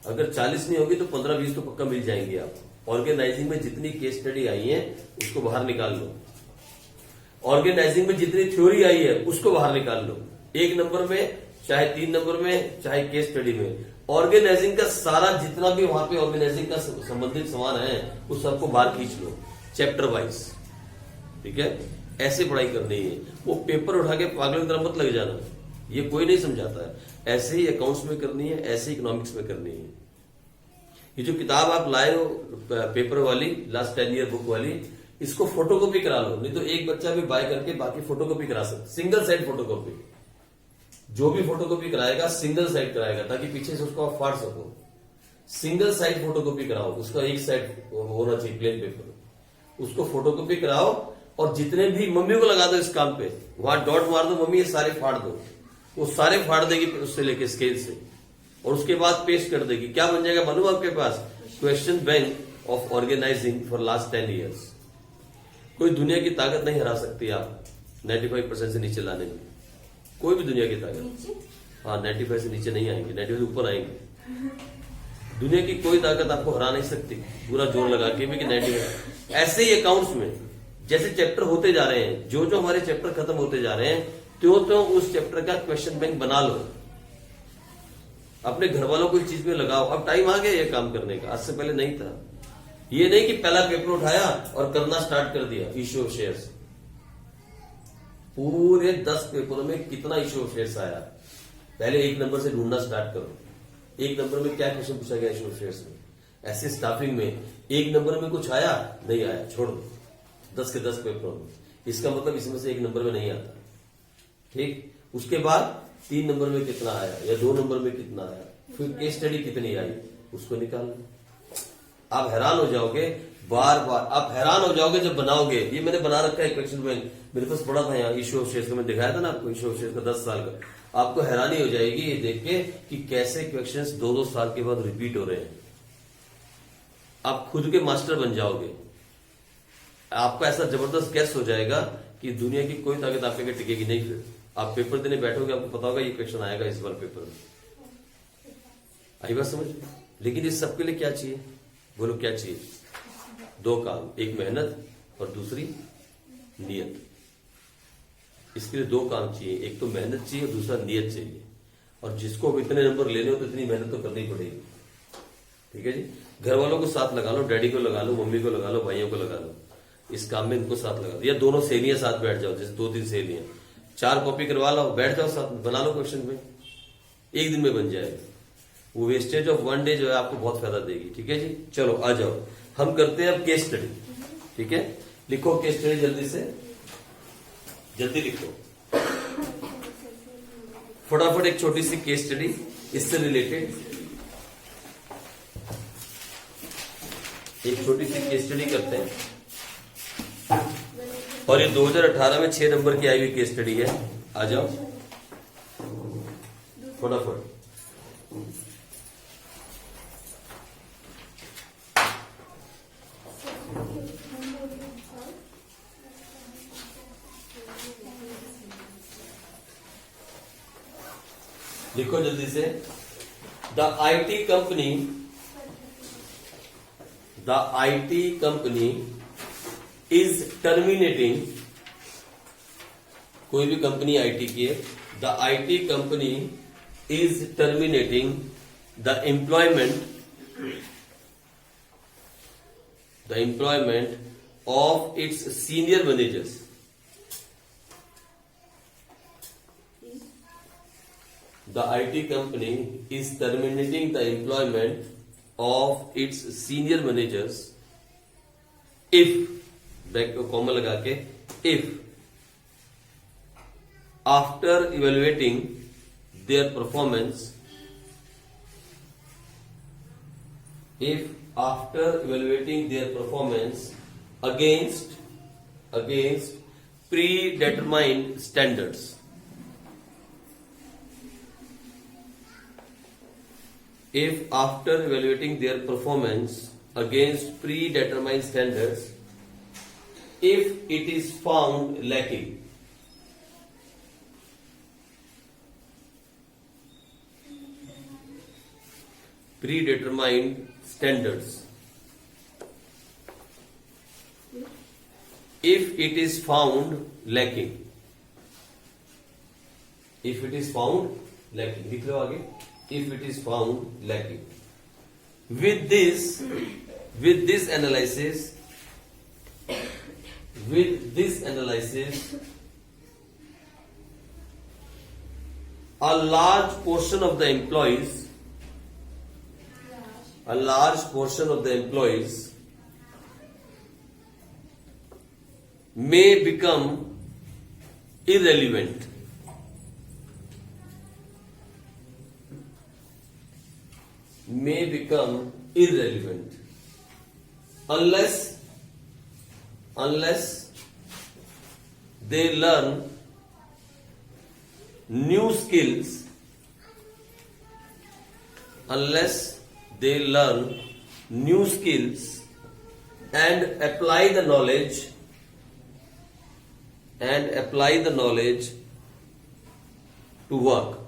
अगर 40 नहीं होगी तो 15-20 तो पक्का मिल जाएंगे आप। ऑर्गेनाइजिंग में जितनी केस स्टडी आई है उसको बाहर निकाल लो, ऑर्गेनाइजिंग में जितनी थ्योरी आई है उसको बाहर निकाल लो, 1 नंबर में चाहे 3 नंबर में चाहे केस स्टडी में। ऑर्गेनाइजिंग का सारा जितना भी वहां पे ऑर्गेनाइजिंग का संबंधित सामान है उस सबको बाहर खींच लो, चैप्टर वाइज। ठीक है, ऐसे पढ़ाई करनी है। वो पेपर उठा के पागल की तरह मत लग जाना, ये कोई नहीं समझाता है। ऐसे ही अकाउंट्स में करनी है, ऐसे ही इकोनॉमिक्स में करनी है। ये जो किताब आप लाए हो पेपर वाली, लास्ट 10 ईयर बुक वाली, इसको फोटोकॉपी करा लो, नहीं तो एक बच्चा भी बाय करके बाकी फोटोकॉपी करा सकता, सिंगल साइड फोटोकॉपी। जो भी फोटोकॉपी कराएगा सिंगल साइड कराएगा, ताकि पीछे से उसको आप फाड़ सको। सिंगल साइड फोटोकॉपी कराओ, उसका एक साइड होना चाहिए प्लेन पेपर, उसको फोटोकॉपी कराओ। और जितने भी, मम्मी को लगा दो इस काम पे, वहां डॉट मार दो, मम्मी ये सारे फाड़ दो, वो सारे फाड़ देगी उससे लेके स्केल से, और उसके बाद पेश कर देगी। क्या बन जाएगा मालूम आपके पास? Question bank of organizing for last 10 years. कोई दुनिया की ताकत नहीं हरा सकती आप 95% से नीचे लाने में, कोई भी दुनिया की ताकत। हाँ, 95 से नीचे नहीं आएंगे, 95 से ऊपर आएंगे। दुनिया की कोई ताकत आपको हरा नहीं सकती पूरा जोर लगा के भी कि 95। ऐसे ही अकाउंट्स में जैसे चैप्टर होते जा रहे हैं, जो जो हमारे चैप्टर खत्म होते जा रहे हैं, तो उस चैप्टर का क्वेश्चन बैंक बना लो, अपने घर वालों को इस चीज में लगाओ। अब टाइम आ गया ये काम करने का, आज से पहले नहीं था। ये नहीं कि पहला पेपर उठाया और करना स्टार्ट कर दिया इश्यू ऑफ शेयर्स। पूरे 10 पेपरों में कितना इश्यू ऑफ शेयर्स आया, पहले 1 नंबर से ढूंढना स्टार्ट करो। 1 नंबर में क्या क्वेश्चन पूछा गया इश्यू ऑफ शेयर्स में? ऐसे स्टाफिंग में 1 नंबर में कुछ आया, नहीं आया, छोड़ दो। 10 के 10 पेपरों में, इसका मतलब इसमें से 1 नंबर में नहीं आता। ठीक, उसके बाद 3 नंबर में कितना आया या 2 नंबर में कितना आया, फिर केस स्टडी कितनी आई, उसको निकाल लो। आप हैरान हो जाओगे, बार बार आप हैरान हो जाओगे जब बनाओगे। ये मैंने बना रखा है क्वेश्चन बैंक, मेरे पास पड़ा था यहाँ इश्यू ऑफ शेयर्स का, मैं दिखाया था ना आपको इश्यू ऑफ शेयर्स का 10 साल का। आपको हैरानी हो जाएगी ये देख के कि कैसे क्वेश्चंस 2-2 साल के बाद रिपीट हो रहे हैं। आप खुद के मास्टर बन जाओगे। आपका ऐसा जबरदस्त गैस हो जाएगा कि दुनिया की कोई ताकत आप पे टिकेगी नहीं। फिर आप पेपर देने बैठोगे, आपको पता होगा ये क्वेश्चन आएगा इस बार पेपर में। आई बात समझ? लेकिन इस सबके लिए क्या चाहिए? बोलो क्या चाहिए? 2 काम, एक मेहनत और दूसरी नियत। इसके लिए 2 काम चाहिए, एक तो मेहनत चाहिए और दूसरा नियत चाहिए। और जिसको अब इतने नंबर लेने हो तो इतनी मेहनत तो करनी पड़ेगी। ठीक है जी? घर वालों को साथ लगा लो, डैडी को लगा लो, मम्मी को लगा लो, भाइयों को लगा लो, इस काम में इनको साथ लगा दो। या दोनों सहेलियां साथ बैठ जाओ, जैसे 2-3 सहेलियां, 4 कॉपी करवा लो, बैठ जाओ साथ, बना लो क्वेश्चन में, 1 दिन में बन जाएगा। वो वेस्टेज ऑफ 1 डे जो है आपको बहुत फायदा देगी। ठीक है जी? चलो आ जाओ, हम करते हैं अब केस स्टडी। ठीक है, लिखो केस स्टडी जल्दी से, जल्दी लिखो फटाफट। एक छोटी सी केस स्टडी इससे रिलेटेड, एक छोटी सी केस स्टडी करते हैं। और ये 2018 में 6 नंबर की आई हुई केस स्टडी है। आ जाओ फटाफट। लिखो जल्दी से। The IT company is terminating, कोई भी कंपनी आईटी की है, the IT company is terminating the employment of its senior managers. The IT company is terminating the employment of its senior managers if, back comma लगा के, if after evaluating their performance, if after evaluating their performance against predetermined standards, if after evaluating their performance against predetermined standards, if it is found lacking, predetermined standards, if it is found lacking, if it is found lacking, लिख लो आगे, if it is found lacking. With this analysis, a large portion of the employees may become irrelevant. May become irrelevant unless they learn new skills, unless they learn new skills and apply the knowledge to work.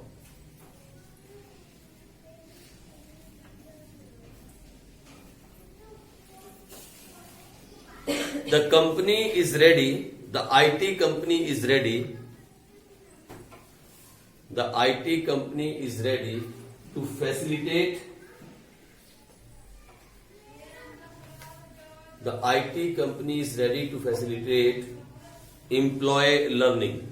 The company is ready, the IT company is ready, the IT company is ready to facilitate, the IT company is ready to facilitate employee learning.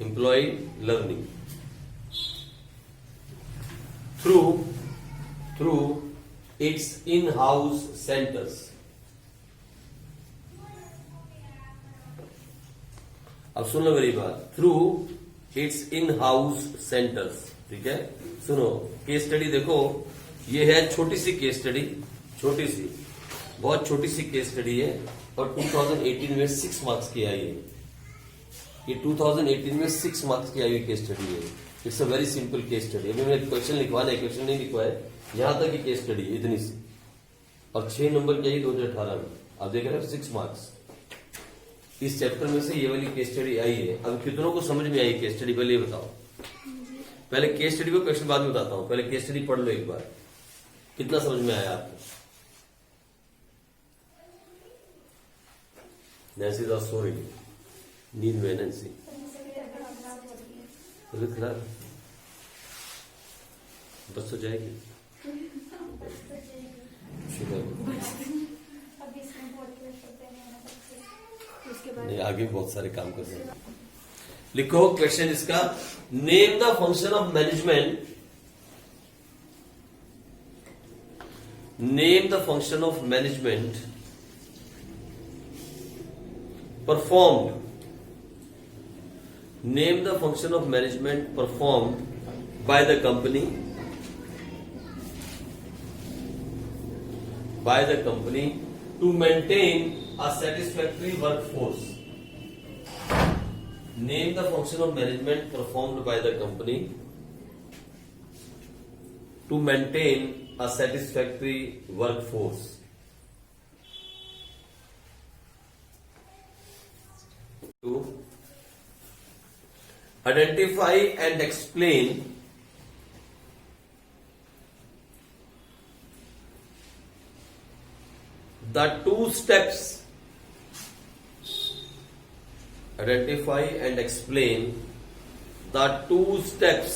Employee learning through its in-house centers. अब सुन लो मेरी बात, through it's in house centres. ठीक है, सुनो case study देखो, ये है छोटी सी केस स्टडी, छोटी सी, बहुत छोटी सी केस स्टडी है और 2018 में 6 मार्क्स की आई है. ये 2018 में 6 मार्क्स की आई हुई केस स्टडी है. It's a very simple case study. अभी मैंने क्वेश्चन लिखवाना है, क्वेश्चन नहीं लिखवाए, यहां तक की केस स्टडी है इतनी सी, और 6 नंबर की आई 2018 में. आप देख रहे हो 6 मार्क्स. इस चैप्टर में से ये वाली केस स्टडी आई है. अब कितनों को समझ में आई केस स्टडी, पहले ये बताओ. पहले केस स्टडी को क्वेश्चन बाद में बताता हूं, पहले केस स्टडी पढ़ लो एक बार. कितना समझ में आया आपको? नैन्सी दास सो रही है, नींद में. नैन्सी तबीयत खराब, बस तो जाएगी. शुक्र नहीं, आगे बहुत सारे काम कर रहे हैं. लिखो क्वेश्चन इसका, name the function of management, name the function of management performed, name the function of management performed by the company, to maintain a satisfactory workforce. Name the function of management performed by the company to maintain a satisfactory workforce. 2. Identify and explain the 2 steps. Identify and explain the 2 steps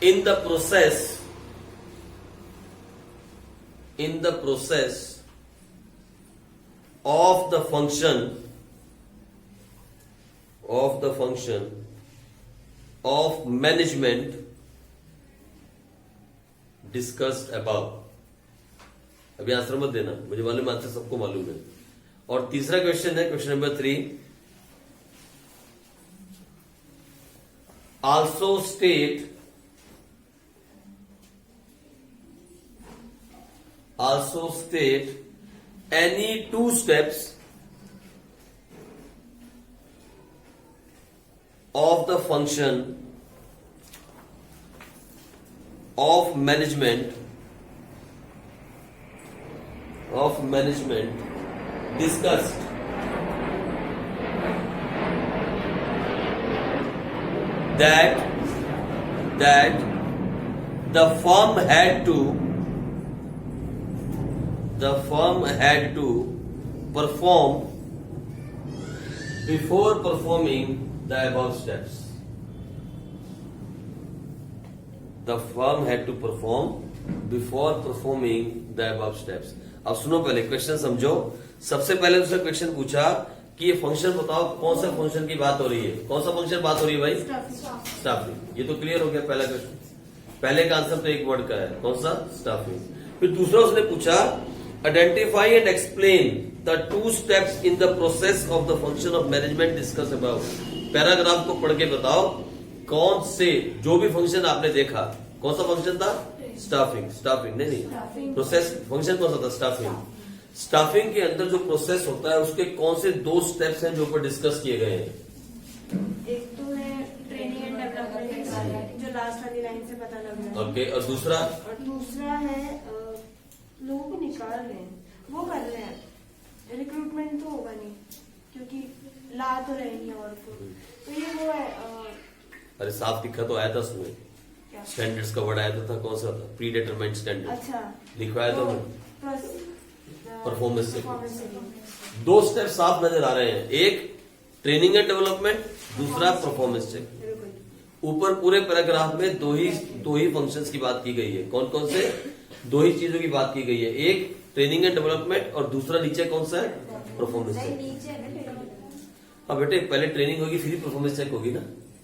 in the process of the function of management discussed above. अभी answer मत देना, मुझे मालूम answer सबको मालूम है. और तीसरा क्वेश्चन है, question number 3, also state any 2 steps of the function of management discussed that the firm had to perform before performing the above steps. The firm had to perform before performing the above steps. अब सुनो, पहले question समझो. सबसे पहले उसने question पूछा कि ये फंक्शन बताओ, कौन सा फंक्शन की बात हो रही है, कौन सा फंक्शन बात हो रही है भाई? स्टाफिंग. ये तो क्लियर हो गया पहला क्वेश्चन. पहले का आंसर तो एक वर्ड का है, कौन सा? स्टाफिंग. फिर दूसरा उसने पूछा identify and explain the 2 steps in the process of the function of management discuss about. Paragraph को पढ़ के बताओ कौन से जो भी फंक्शन आपने देखा, कौन सा फंक्शन था? स्टाफिंग नहीं प्रोसेस फंक्शन कौन सा था? स्टाफिंग के अंदर जो प्रोसेस होता है उसके कौन से 2 स्टेप्स हैं जो ऊपर डिस्कस किए गए हैं? एक तो है ट्रेनिंग एंड डेवलपमेंट, जो लास्ट वाली लाइन से पता लग रहा है। ओके, और दूसरा है लोगों को निकाल रहे हैं, वो कर रहे हैं। रिक्रूटमेंट तो होगा नहीं क्योंकि ला तो रहे नहीं और तो ये वो है। अरे साफ दिखा तो आया था उसमें, क्या? स्टैंडर्ड्स का वर्ड आया था, कौन सा था? Pre determined standard. अच्छा, लिखवाया तो परफॉर्मेंस से परफॉर्मेंस 2 स्टेप साफ नजर आ रहे हैं, एक ट्रेनिंग एंड डेवलपमेंट, दूसरा परफॉर्मेंस चेक। ऊपर पूरे पैराग्राफ में दो ही फंक्शंस की बात की गई है। कौन कौन से? 2 ही चीजों की बात की गई है, एक ट्रेनिंग एंड डेवलपमेंट और दूसरा नीचे कौन सा है? Performance check. हाँ बेटे, पहले ट्रेनिंग होगी फिर ही परफॉर्मेंस चेक होगी ना।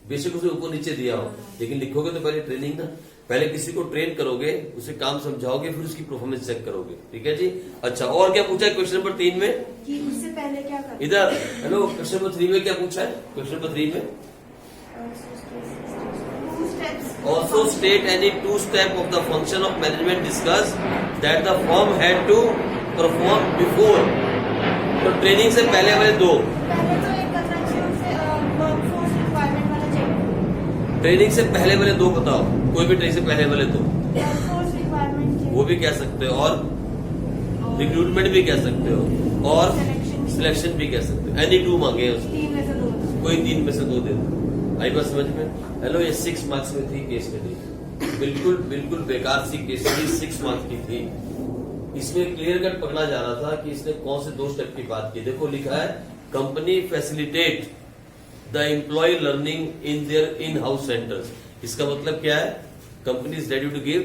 बेशक उसे ऊपर नीचे दिया हो, लेकिन लिखोगे तो पहले ट्रेनिंग ना। पहले किसी को ट्रेन करोगे, उसे काम समझाओगे, फिर उसकी परफॉर्मेंस चेक करोगे। ठीक है जी। अच्छा, और क्या पूछा है क्वेश्चन नंबर 3 में? कि उससे पहले क्या करना? इधर हेलो, क्वेश्चन नंबर 3 में क्या पूछा है? क्वेश्चन नंबर 3 में also state any 2 steps of the function of management discuss that the firm had to perform before। तो ट्रेनिंग से पहले वाले 2, पहले तो एक करना चाहिए उसे वर्कफोर्स रिक्वायरमेंट वाला चेक। ट्रेनिंग से पहले वाले 2 बताओ, कोई भी ट्रेनिंग से पहले वाले 2, वर्कफोर्स रिक्वायरमेंट चेक, वो भी कह सकते हो, और रिक्रूटमेंट भी कह सकते हो, और सिलेक्शन भी कह सकते हो। एनी 2 मांगे हैं उसने, 3 में से 2। कोई 3 में से 2 दे दो। आई बात समझ में? हेलो, ये 6 मार्क्स में थी केस स्टडी, बिल्कुल बेकार सी केस स्टडी 6 मार्क्स की थी। इसमें क्लियर कट पकड़ा जा रहा था कि इसने कौन से 2 स्टेप की बात की। देखो लिखा है, company facilitate the employee learning in their in house centres. इसका मतलब क्या है? Company is ready to give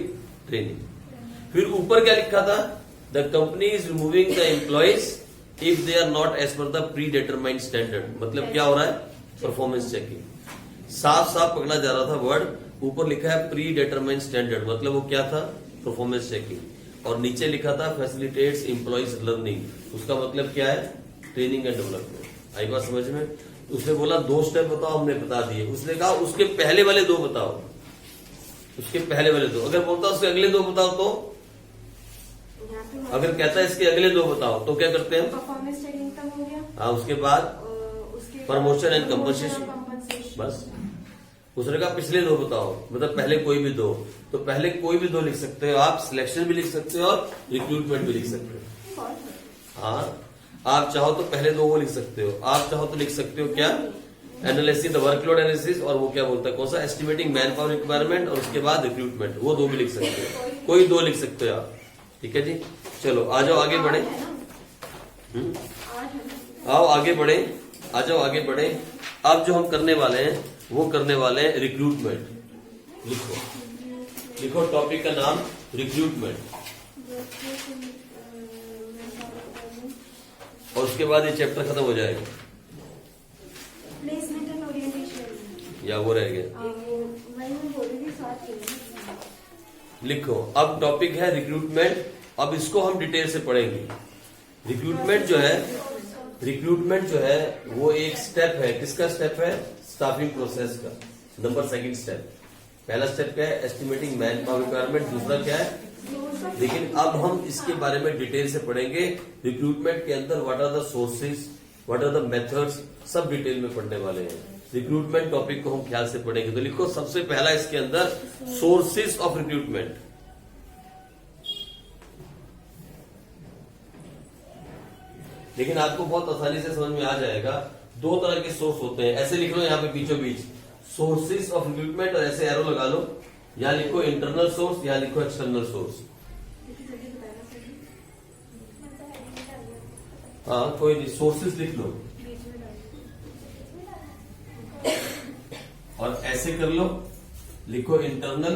training. फिर ऊपर क्या लिखा था? The company is removing the employees if they are not as per the pre determined standard. मतलब क्या हो रहा है? Performance checking. साफ पकड़ा जा रहा था वर्ड। ऊपर लिखा है प्री डिटरमाइंड स्टैंडर्ड, मतलब वो क्या था? Performance checking. और नीचे लिखा था फैसिलिटेट्स एम्प्लॉयज लर्निंग, उसका मतलब क्या है? Training and development. आई बात समझ में? उसने बोला 2 स्टेप बताओ, हमने बता दिए। उसने कहा उसके पहले वाले 2 बताओ, उसके पहले वाले 2। अगर बोलता उसके अगले 2 बताओ तो, अगर कहता है इसके अगले 2 बताओ तो क्या करते हैं? परफॉर्मेंस चेकिंग तक हो गया। हाँ, उसके बाद प्रमोशन एंड कंपनसेशन। बस उसने कहा पिछले 2 बताओ, मतलब पहले कोई भी 2। तो पहले कोई भी 2 लिख सकते हो आप, सिलेक्शन भी लिख सकते हो और रिक्रूटमेंट भी लिख सकते हो। हाँ, आप चाहो तो पहले 2 वो लिख सकते हो, आप चाहो तो लिख सकते हो क्या? एनालिसिस, द वर्कलोड एनालिसिस, और वो क्या बोलता है कौन सा? एस्टिमेटिंग मैन पावर रिक्वायरमेंट, और उसके बाद रिक्रूटमेंट। वो 2 भी लिख सकते हो, कोई 2 लिख सकते हो आप। ठीक है जी। चलो आ जाओ आगे बढ़े। आओ आगे बढ़े, आ जाओ आगे बढ़े। अब जो हम करने वाले हैं वो करने वाले हैं रिक्रूटमेंट। लिखो टॉपिक का नाम रिक्रूटमेंट, और उसके बाद ये चैप्टर खत्म हो जाएगा। प्लेसमेंट एंड ओरिएंटेशन, या वो रह गया? मैं बोल रही थी साथ ही। लिखो, अब टॉपिक है रिक्रूटमेंट। अब इसको हम डिटेल से पढ़ेंगे। रिक्रूटमेंट जो है वो एक स्टेप है। किसका स्टेप है? स्टाफिंग प्रोसेस का। Number 2 step. पहला स्टेप क्या है? Estimating man power requirement. दूसरा क्या है? लेकिन अब हम इसके बारे में डिटेल से पढ़ेंगे। रिक्रूटमेंट के अंदर what are the sources, what are the methods, सब डिटेल में पढ़ने वाले हैं। रिक्रूटमेंट टॉपिक को हम ख्याल से पढ़ेंगे। तो लिखो सबसे पहला इसके अंदर सोर्सेज ऑफ रिक्रूटमेंट। लेकिन आपको बहुत आसानी से समझ में आ जाएगा। 2 तरह के सोर्स होते हैं, ऐसे लिख लो यहाँ पे बीचों बीच, सोर्सेज ऑफ रिक्रूटमेंट, और ऐसे एरो लगा लो। यहाँ लिखो इंटरनल सोर्स, यहाँ लिखो एक्सटर्नल सोर्स। हाँ कोई नहीं, सोर्सेज लिख लो और ऐसे कर लो, लिखो इंटरनल,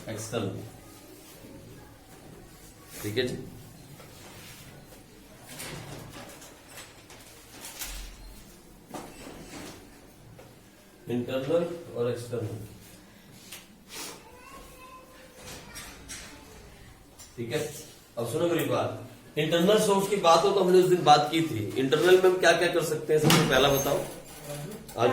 एक्सटर्नल। ठीक है जी। इंटरनल और एक्सटर्नल। ठीक है। अब सुनो मेरी बात, इंटरनल सोर्स की बात हो तो हमने उस दिन बात की थी। इंटरनल में हम क्या क्या कर सकते हैं, सबसे पहला बताओ। आज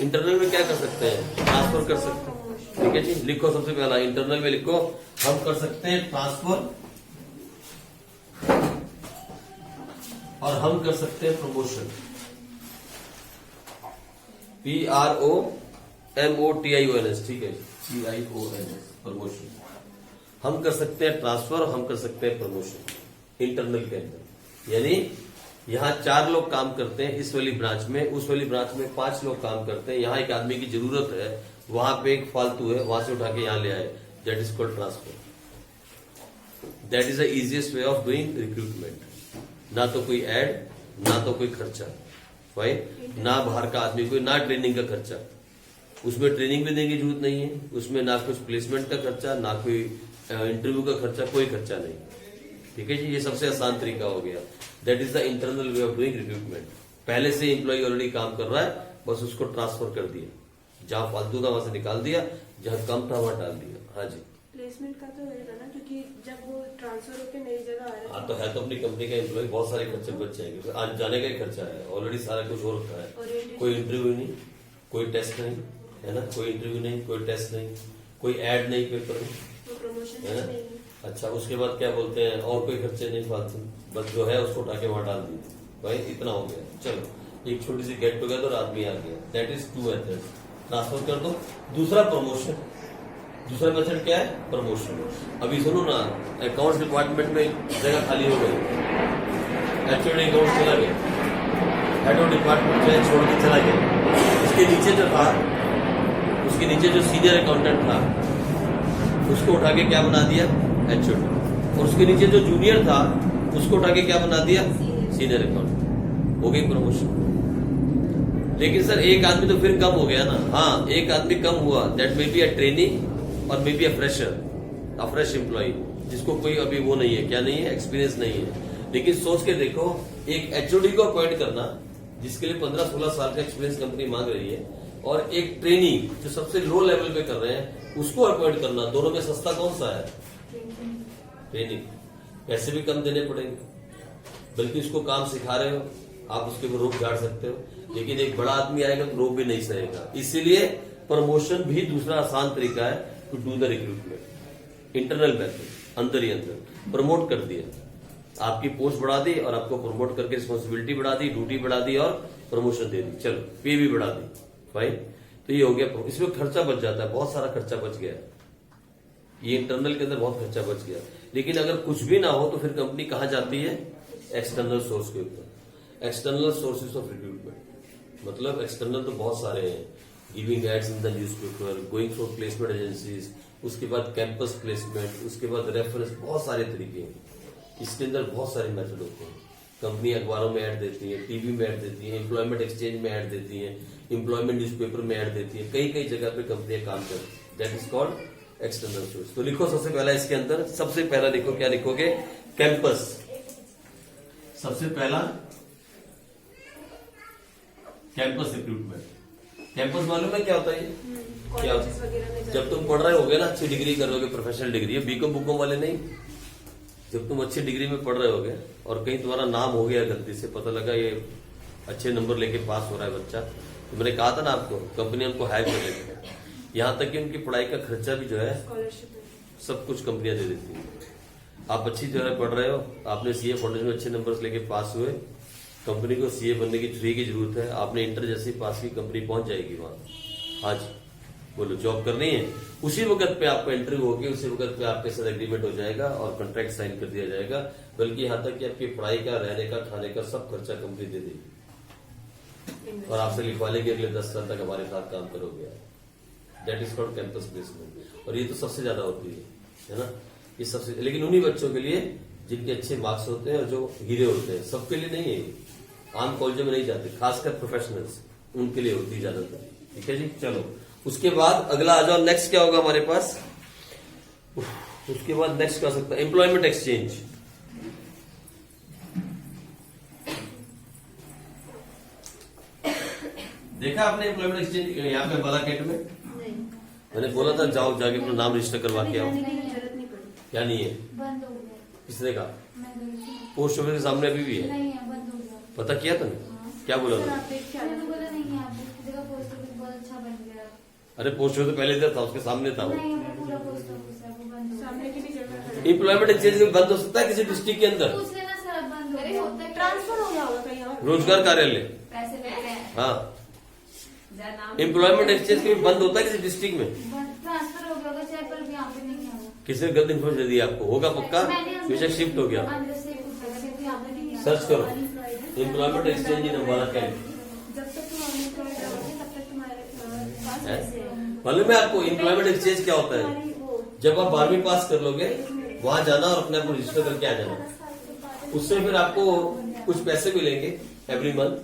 इंटरनल में क्या कर सकते हैं, ट्रांसफर कर सकते हैं। ठीक है जी, लिखो सबसे पहला इंटरनल में लिखो, हम कर सकते हैं ट्रांसफर और हम कर सकते हैं प्रमोशन। PROMOTIONS, ठीक है, PIONS, प्रमोशन। हम कर सकते हैं ट्रांसफर, हम कर सकते हैं प्रमोशन इंटरनल के अंदर। यानी यहाँ 4 लोग काम करते हैं इस वाली ब्रांच में, उस वाली ब्रांच में 5 लोग काम करते हैं। यहाँ एक आदमी की जरूरत है, वहां पे एक फालतू है, वहां से उठा के यहाँ ले आए, that is called transfer. That is the easiest way of doing recruitment. ना तो कोई एड, ना तो कोई खर्चा, भाई ना बाहर का आदमी कोई, ना ट्रेनिंग का खर्चा, उसमें ट्रेनिंग भी देने की जरूरत नहीं है, उसमें ना कुछ प्लेसमेंट का खर्चा, ना कोई इंटरव्यू का खर्चा, कोई खर्चा नहीं। ठीक है जी, ये सबसे आसान तरीका हो गया। That is the internal way of doing recruitment. पहले से एम्प्लॉय ऑलरेडी काम कर रहा है, बस उसको ट्रांसफर कर दिया, जहां फालतू था वहां से निकाल दिया, जहां कम था वहां डाल दिया। हाँ जी, प्लेसमेंट का तो रहेगा ना, क्योंकि जब वो ट्रांसफर होकर नई जगह आ रहा है। हाँ तो है तो अपनी कंपनी का एम्प्लॉय, बहुत सारे खर्चे बच जाएंगे। आज जाने का ही खर्चा है, ऑलरेडी सारा कुछ हो रखा है, कोई इंटरव्यू नहीं, कोई टेस्ट नहीं, है ना, कोई इंटरव्यू नहीं, कोई टेस्ट नहीं, कोई एड नहीं पेपर में, प्रमोशन है ना। नहीं। अच्छा, उसके बाद क्या बोलते हैं, और कोई खर्चे नहीं फालतू, बस जो है उसको उठा के वहां डाल दिए, भाई इतना हो गया। चलो, एक छोटी सी गेट टुगेदर आदमी आ गया, दैट इज 2 मेथड। ट्रांसफर कर दो। दूसरा प्रमोशन, दूसरा मेथड क्या है, प्रमोशन। अभी सुनो ना, अकाउंट्स डिपार्टमेंट में जगह खाली हो गई, एचओडी अकाउंट चला गया, हेड ऑफ डिपार्टमेंट जो है छोड़ के चला गया, उसके नीचे जो था, उसके नीचे जो सीनियर अकाउंटेंट था उसको उठा के क्या बना दिया, एचओडी, और उसके नीचे जो जूनियर था उसको उठा के क्या बना दिया, सीनियर अकाउंटेंट। हो गई प्रमोशन। लेकिन सर एक आदमी तो फिर कम हो गया ना। हाँ, एक आदमी कम हुआ, that may be a training और may be a fresher, a fresh employee, जिसको कोई अभी वो नहीं है, क्या नहीं है, एक्सपीरियंस नहीं है। लेकिन सोच के देखो, एक एचओडी को अपॉइंट करना जिसके लिए 15-16 साल का एक्सपीरियंस कंपनी मांग रही है, और एक ट्रेनिंग जो सबसे लो लेवल पे कर रहे हैं उसको अपॉइंट करना, दोनों में सस्ता कौन सा है, ट्रेनिंग। पैसे भी कम देने पड़ेंगे, बल्कि उसको काम सिखा रहे हो आप, उसके ऊपर रोक झाड़ सकते हो। लेकिन एक बड़ा आदमी आएगा तो रोक भी नहीं सहेगा। इसीलिए प्रमोशन भी दूसरा आसान तरीका है to do the recruitment. Internal method, अंदर ही अंदर प्रमोट कर दिया, आपकी पोस्ट बढ़ा दी और आपको प्रमोट करके रिस्पॉन्सिबिलिटी बढ़ा दी, ड्यूटी बढ़ा दी और प्रमोशन दे दी, चलो पे भी बढ़ा दी भाई। तो ये हो गया, इसमें खर्चा बच जाता है, बहुत सारा खर्चा बच गया। ये इंटरनल के अंदर बहुत खर्चा बच गया। लेकिन अगर कुछ भी ना हो तो फिर कंपनी कहां जाती है, एक्सटर्नल सोर्स के ऊपर। एक्सटर्नल सोर्सेज ऑफ रिक्रूटमेंट मतलब एक्सटर्नल तो बहुत सारे हैं, giving ads in the newspaper, going for placement agencies, उसके बाद कैंपस प्लेसमेंट, उसके बाद रेफरेंस, बहुत सारे तरीके हैं। इसके अंदर बहुत सारे मेथड होते हैं। कंपनी अखबारों में ऐड देती है, टीवी में ऐड देती है, एम्प्लॉयमेंट एक्सचेंज में ऐड देती है, एम्प्लॉयमेंट न्यूज़पेपर में ऐड देती है, कई कई जगह पे कंपनियां काम करती है। That is called external source. तो लिखो सबसे पहला इसके अंदर, सबसे पहला लिखो, क्या लिखोगे, कैंपस। सबसे पहला कैंपस रिक्रूटमेंट। कैंपस मालूम है क्या होता है, क्या होता है? जब तुम पढ़ रहे होगे ना, अच्छी डिग्री करोगे, प्रोफेशनल डिग्री, बीकॉम बुकॉम वाले नहीं, जब तुम अच्छी डिग्री में पढ़ रहे होगे और कहीं तुम्हारा नाम हो गया गलती से, पता लगा ये अच्छे नंबर लेके पास हो रहा है बच्चा, तो मैंने कहा था ना आपको, कंपनी उनको हायर कर लेती है। यहाँ तक कि उनकी पढ़ाई का खर्चा भी जो है सब कुछ कंपनियां दे देती है। आप अच्छी जगह पढ़ रहे हो, आपने सीए फाउंडेशन में अच्छे नंबर लेके पास हुए, कंपनी को सीए बनने की 3 की जरूरत है, आपने इंटर जैसे पास की, कंपनी पहुंच जाएगी वहां। हाँ जी, बोलो जॉब करनी है, उसी वक्त पे आपका इंटरव्यू होगी, उसी वक्त पे आपके साथ एग्रीमेंट हो जाएगा और कॉन्ट्रैक्ट साइन कर दिया जाएगा। बल्कि यहाँ तक कि आपकी पढ़ाई का, रहने का, खाने का सब खर्चा कंपनी दे देगी और आपसे लिखवा लेंगे अगले 10 साल तक हमारे साथ काम करोगे। That is called campus placement. और ये तो सबसे ज्यादा होती है ना, ये सबसे। लेकिन उन्हीं बच्चों के लिए जिनके अच्छे मार्क्स होते हैं और जो हीरे होते हैं, सबके लिए नहीं है ये। आम कॉलेजों में नहीं जाते, खासकर प्रोफेशनल्स, उनके लिए होती है ज्यादातर। ठीक है जी, चलो उसके बाद अगला आ जाओ, नेक्स्ट क्या होगा हमारे पास, उसके बाद नेक्स्ट क्या सकता है, एम्प्लॉयमेंट एक्सचेंज। देखा आपने एम्प्लॉयमेंट एक्सचेंज यहाँ पे बालाकेट में? नहीं। मैंने बोला था जाओ जाके अपना नाम रजिस्टर करवा के आओ। क्या नहीं है? बंद हो गया। किसने कहा? मैं गई थी। पोस्ट ऑफिस के सामने अभी भी है? नहीं है, बंद हो गया। पता किया तुमने? हाँ। क्या बोला सर उन्होंने? आप देख के आ मैंने जाओ। बोला नहीं है, आप उसकी जगह पोस्ट ऑफिस बहुत अच्छा बन गया। अरे पोस्ट ऑफिस तो पहले इधर था, उसके सामने था वो। नहीं, वो पूरा पोस्ट ऑफिस है, वो बंद हो गया। सामने की भी जगह खड़ा है। एम्प्लॉयमेंट एक्सचेंज बंद हो सकता है किसी डिस्ट्रिक्ट के अंदर? पूछ लेना सर, अब बंद हो गया। ट्रांसफर हो गया होगा कहीं और। रोजगार कार्यालय, पैसे लेते हैं। हाँ। एम्प्लॉयमेंट एक्सचेंज कभी बंद होता है किसी डिस्ट्रिक्ट में? ट्रांसफर हो गया होगा, चाहे पर भी यहाँ पे नहीं होगा। किसी ने गलत इन्फॉर्मेशन दे दी आपको? होगा पक्का? बेशक शिफ्ट हो गया। अंदर से कुछ होगा, क्योंकि यहाँ पे नहीं है। सर्च करो employment exchange in Ambala cantt. जब तक तुम अनएम्प्लॉयड रहोगे तब तक तुम्हारे पास है? पैसे हैं। मालूम है आपको एम्प्लॉयमेंट एक्सचेंज क्या होता है? तुम्हारी वो जब आप 12वीं पास कर लोगे वहां जाना और अपने आप को रजिस्टर करके आ जाना। उससे फिर आपको कुछ पैसे मिलेंगे एवरी मंथ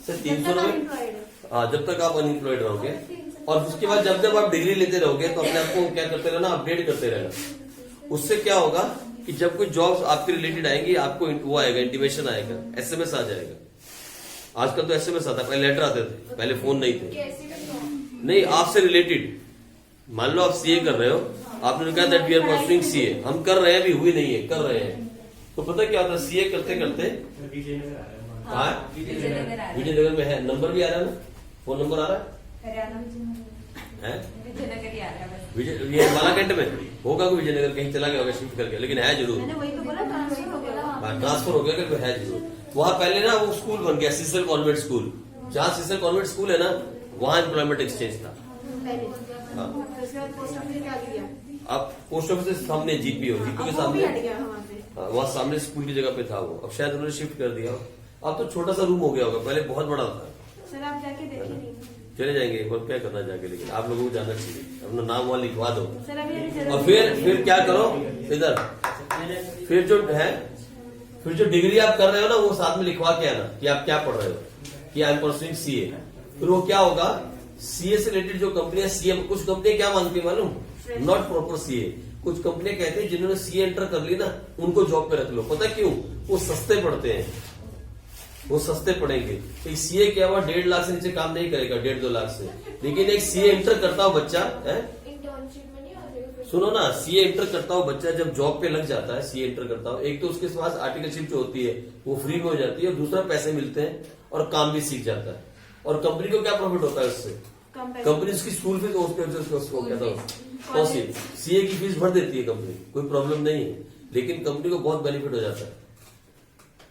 से 300 रुपए। अनएम्प्लॉयड है। हाँ, जब तक आप अनएम्प्लॉयड रहोगे। और उसके बाद जब जब आप डिग्री लेते रहोगे तो अपने आप को क्या करते रहना, अपडेट करते रहना। उससे क्या होगा कि जब कोई जॉब आपके रिलेटेड आएंगी आपको वो आएगा, इंटीमेशन आएगा, एसएमएस आ जाएगा। आजकल तो एसएमएस आता है, पहले लेटर आते थे, पहले फोन नहीं थे। नहीं, आपसे रिलेटेड मान लो आप सीए कर रहे हो, आपने कहा that we are pursuing CA, हम कर रहे हैं, अभी हुई नहीं है, कर रहे हैं। तो पता क्या होता है, सीए करते करते हाँ विजयनगर में है, नंबर भी आ रहा है ना, फोन नंबर आ रहा है? विजय ये बालाघाट में होगा, कोई विजयनगर कहीं चला गया होगा शिफ्ट करके, लेकिन है जरूर। मैंने वही तो बोला ट्रांसफर हो गया। हाँ, ट्रांसफर हो गया करके है जरूर। वहां पहले ना वो स्कूल बन गया, सीसल कॉन्वेंट स्कूल। जहाँ सीसल कॉन्वेंट स्कूल है ना, वहां एम्प्लॉयमेंट एक्सचेंज था। पहले हाँ। उसके बाद पोस्ट ऑफिस क्या किया? अब पोस्ट ऑफिस के सामने जीपीओ, जीपीओ के अब वो भी सामने हट गया वहाँ से। हाँ, वहाँ सामने स्कूल की जगह पे था वो, अब शायद उन्होंने शिफ्ट कर दिया। अब तो छोटा सा रूम हो गया होगा, पहले बहुत बड़ा था। सर आप जाके देखिए नहीं। चले जाएंगे एक बार, क्या करना जाके, लेकिन आप लोगों को जाना चाहिए, अपना नाम वहाँ लिखवा दो। सर अभी अभी और फिर क्या करो इधर, फिर जो डिग्री आप कर रहे हो ना वो साथ में लिखवा के आना कि आप क्या पढ़ रहे हो, कि आई एम परसुइंग सीए। फिर वो क्या होगा, सीए से रिलेटेड जो कंपनियां, सीए कुछ कंपनियां क्या मानती है मालूम, नॉट प्रॉपर सीए। कुछ कंपनियां कहते हैं जिन्होंने सीए एंटर कर ली ना उनको जॉब पे रख लो। पता क्यों? वो सस्ते पड़ते हैं, वो सस्ते पड़ेंगे। एक सीए क्या हुआ, 1.5 लाख से नीचे काम नहीं करेगा, 1.5-2 लाख से। लेकिन एक सीए एंटर करता हो बच्चा है, सुनो ना, सीए एंटर करता हो बच्चा जब जॉब पे लग जाता है, सीए एंटर करता हो, एक तो उसके पास आर्टिकलशिप जो होती है वो फ्री में हो जाती है, और दूसरा पैसे मिलते हैं और काम भी सीख जाता है। और कंपनी को क्या प्रॉफिट होता है उससे? कंपनी उसकी स्कूल फीस उसको क्या था, सीए की फीस भर देती है कंपनी, कोई प्रॉब्लम नहीं है। लेकिन कंपनी को बहुत बेनिफिट हो जाता है,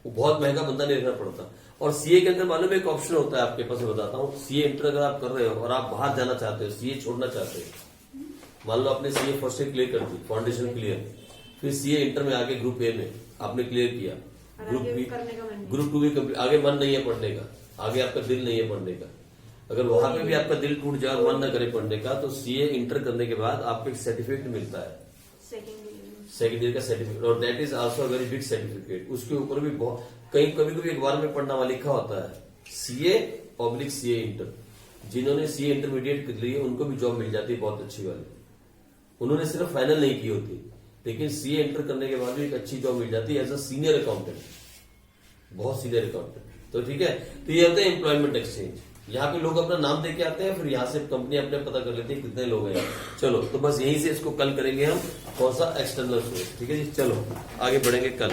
वो बहुत महंगा बंदा नहीं रखना पड़ता। और सीए के अंदर मालूम एक ऑप्शन होता है आपके पास, मैं बताता हूँ। सीए इंटर अगर आप कर रहे हो और आप बाहर जाना चाहते हो, सीए छोड़ना चाहते हो, मान लो आपने सीए फर्स्ट ईयर क्लियर कर दी, फाउंडेशन क्लियर, फिर सीए इंटर में आगे ग्रुप ए में आपने क्लियर किया, ग्रुप 2 भी कंप्लीट, आगे मन नहीं है पढ़ने का, आगे आपका दिल नहीं है पढ़ने का, अगर वहां पे भी आपका दिल टूट जाए और मन न करे पढ़ने का, तो सीए इंटर करने के बाद आपको एक सर्टिफिकेट मिलता है, सेकेंड ईयर का सर्टिफिकेट, और that is also very big certificate. उसके ऊपर भी बहुत कहीं कभी अखबार में पढ़ना वाला लिखा होता है, सीए पब्लिक सीए इंटर। जिन्होंने सीए इंटरमीडिएट कर ली है उनको भी जॉब मिल जाती है बहुत अच्छी वाली, उन्होंने सिर्फ फाइनल नहीं की होती, लेकिन सीए इंटर करने के बाद भी एक अच्छी जॉब मिल जाती है एज अ सीनियर अकाउंटेंट, बहुत सीनियर अकाउंटेंट। तो ठीक है, तो ये होता है एम्प्लॉयमेंट एक्सचेंज। यहाँ पे लोग अपना नाम देके आते हैं, फिर यहाँ से कंपनी अपने पता कर लेती है कितने लोग हैं। चलो तो बस यहीं से इसको कल करेंगे हम, कौन सा, एक्सटर्नल सोर्स। ठीक है जी, चलो आगे बढ़ेंगे कल।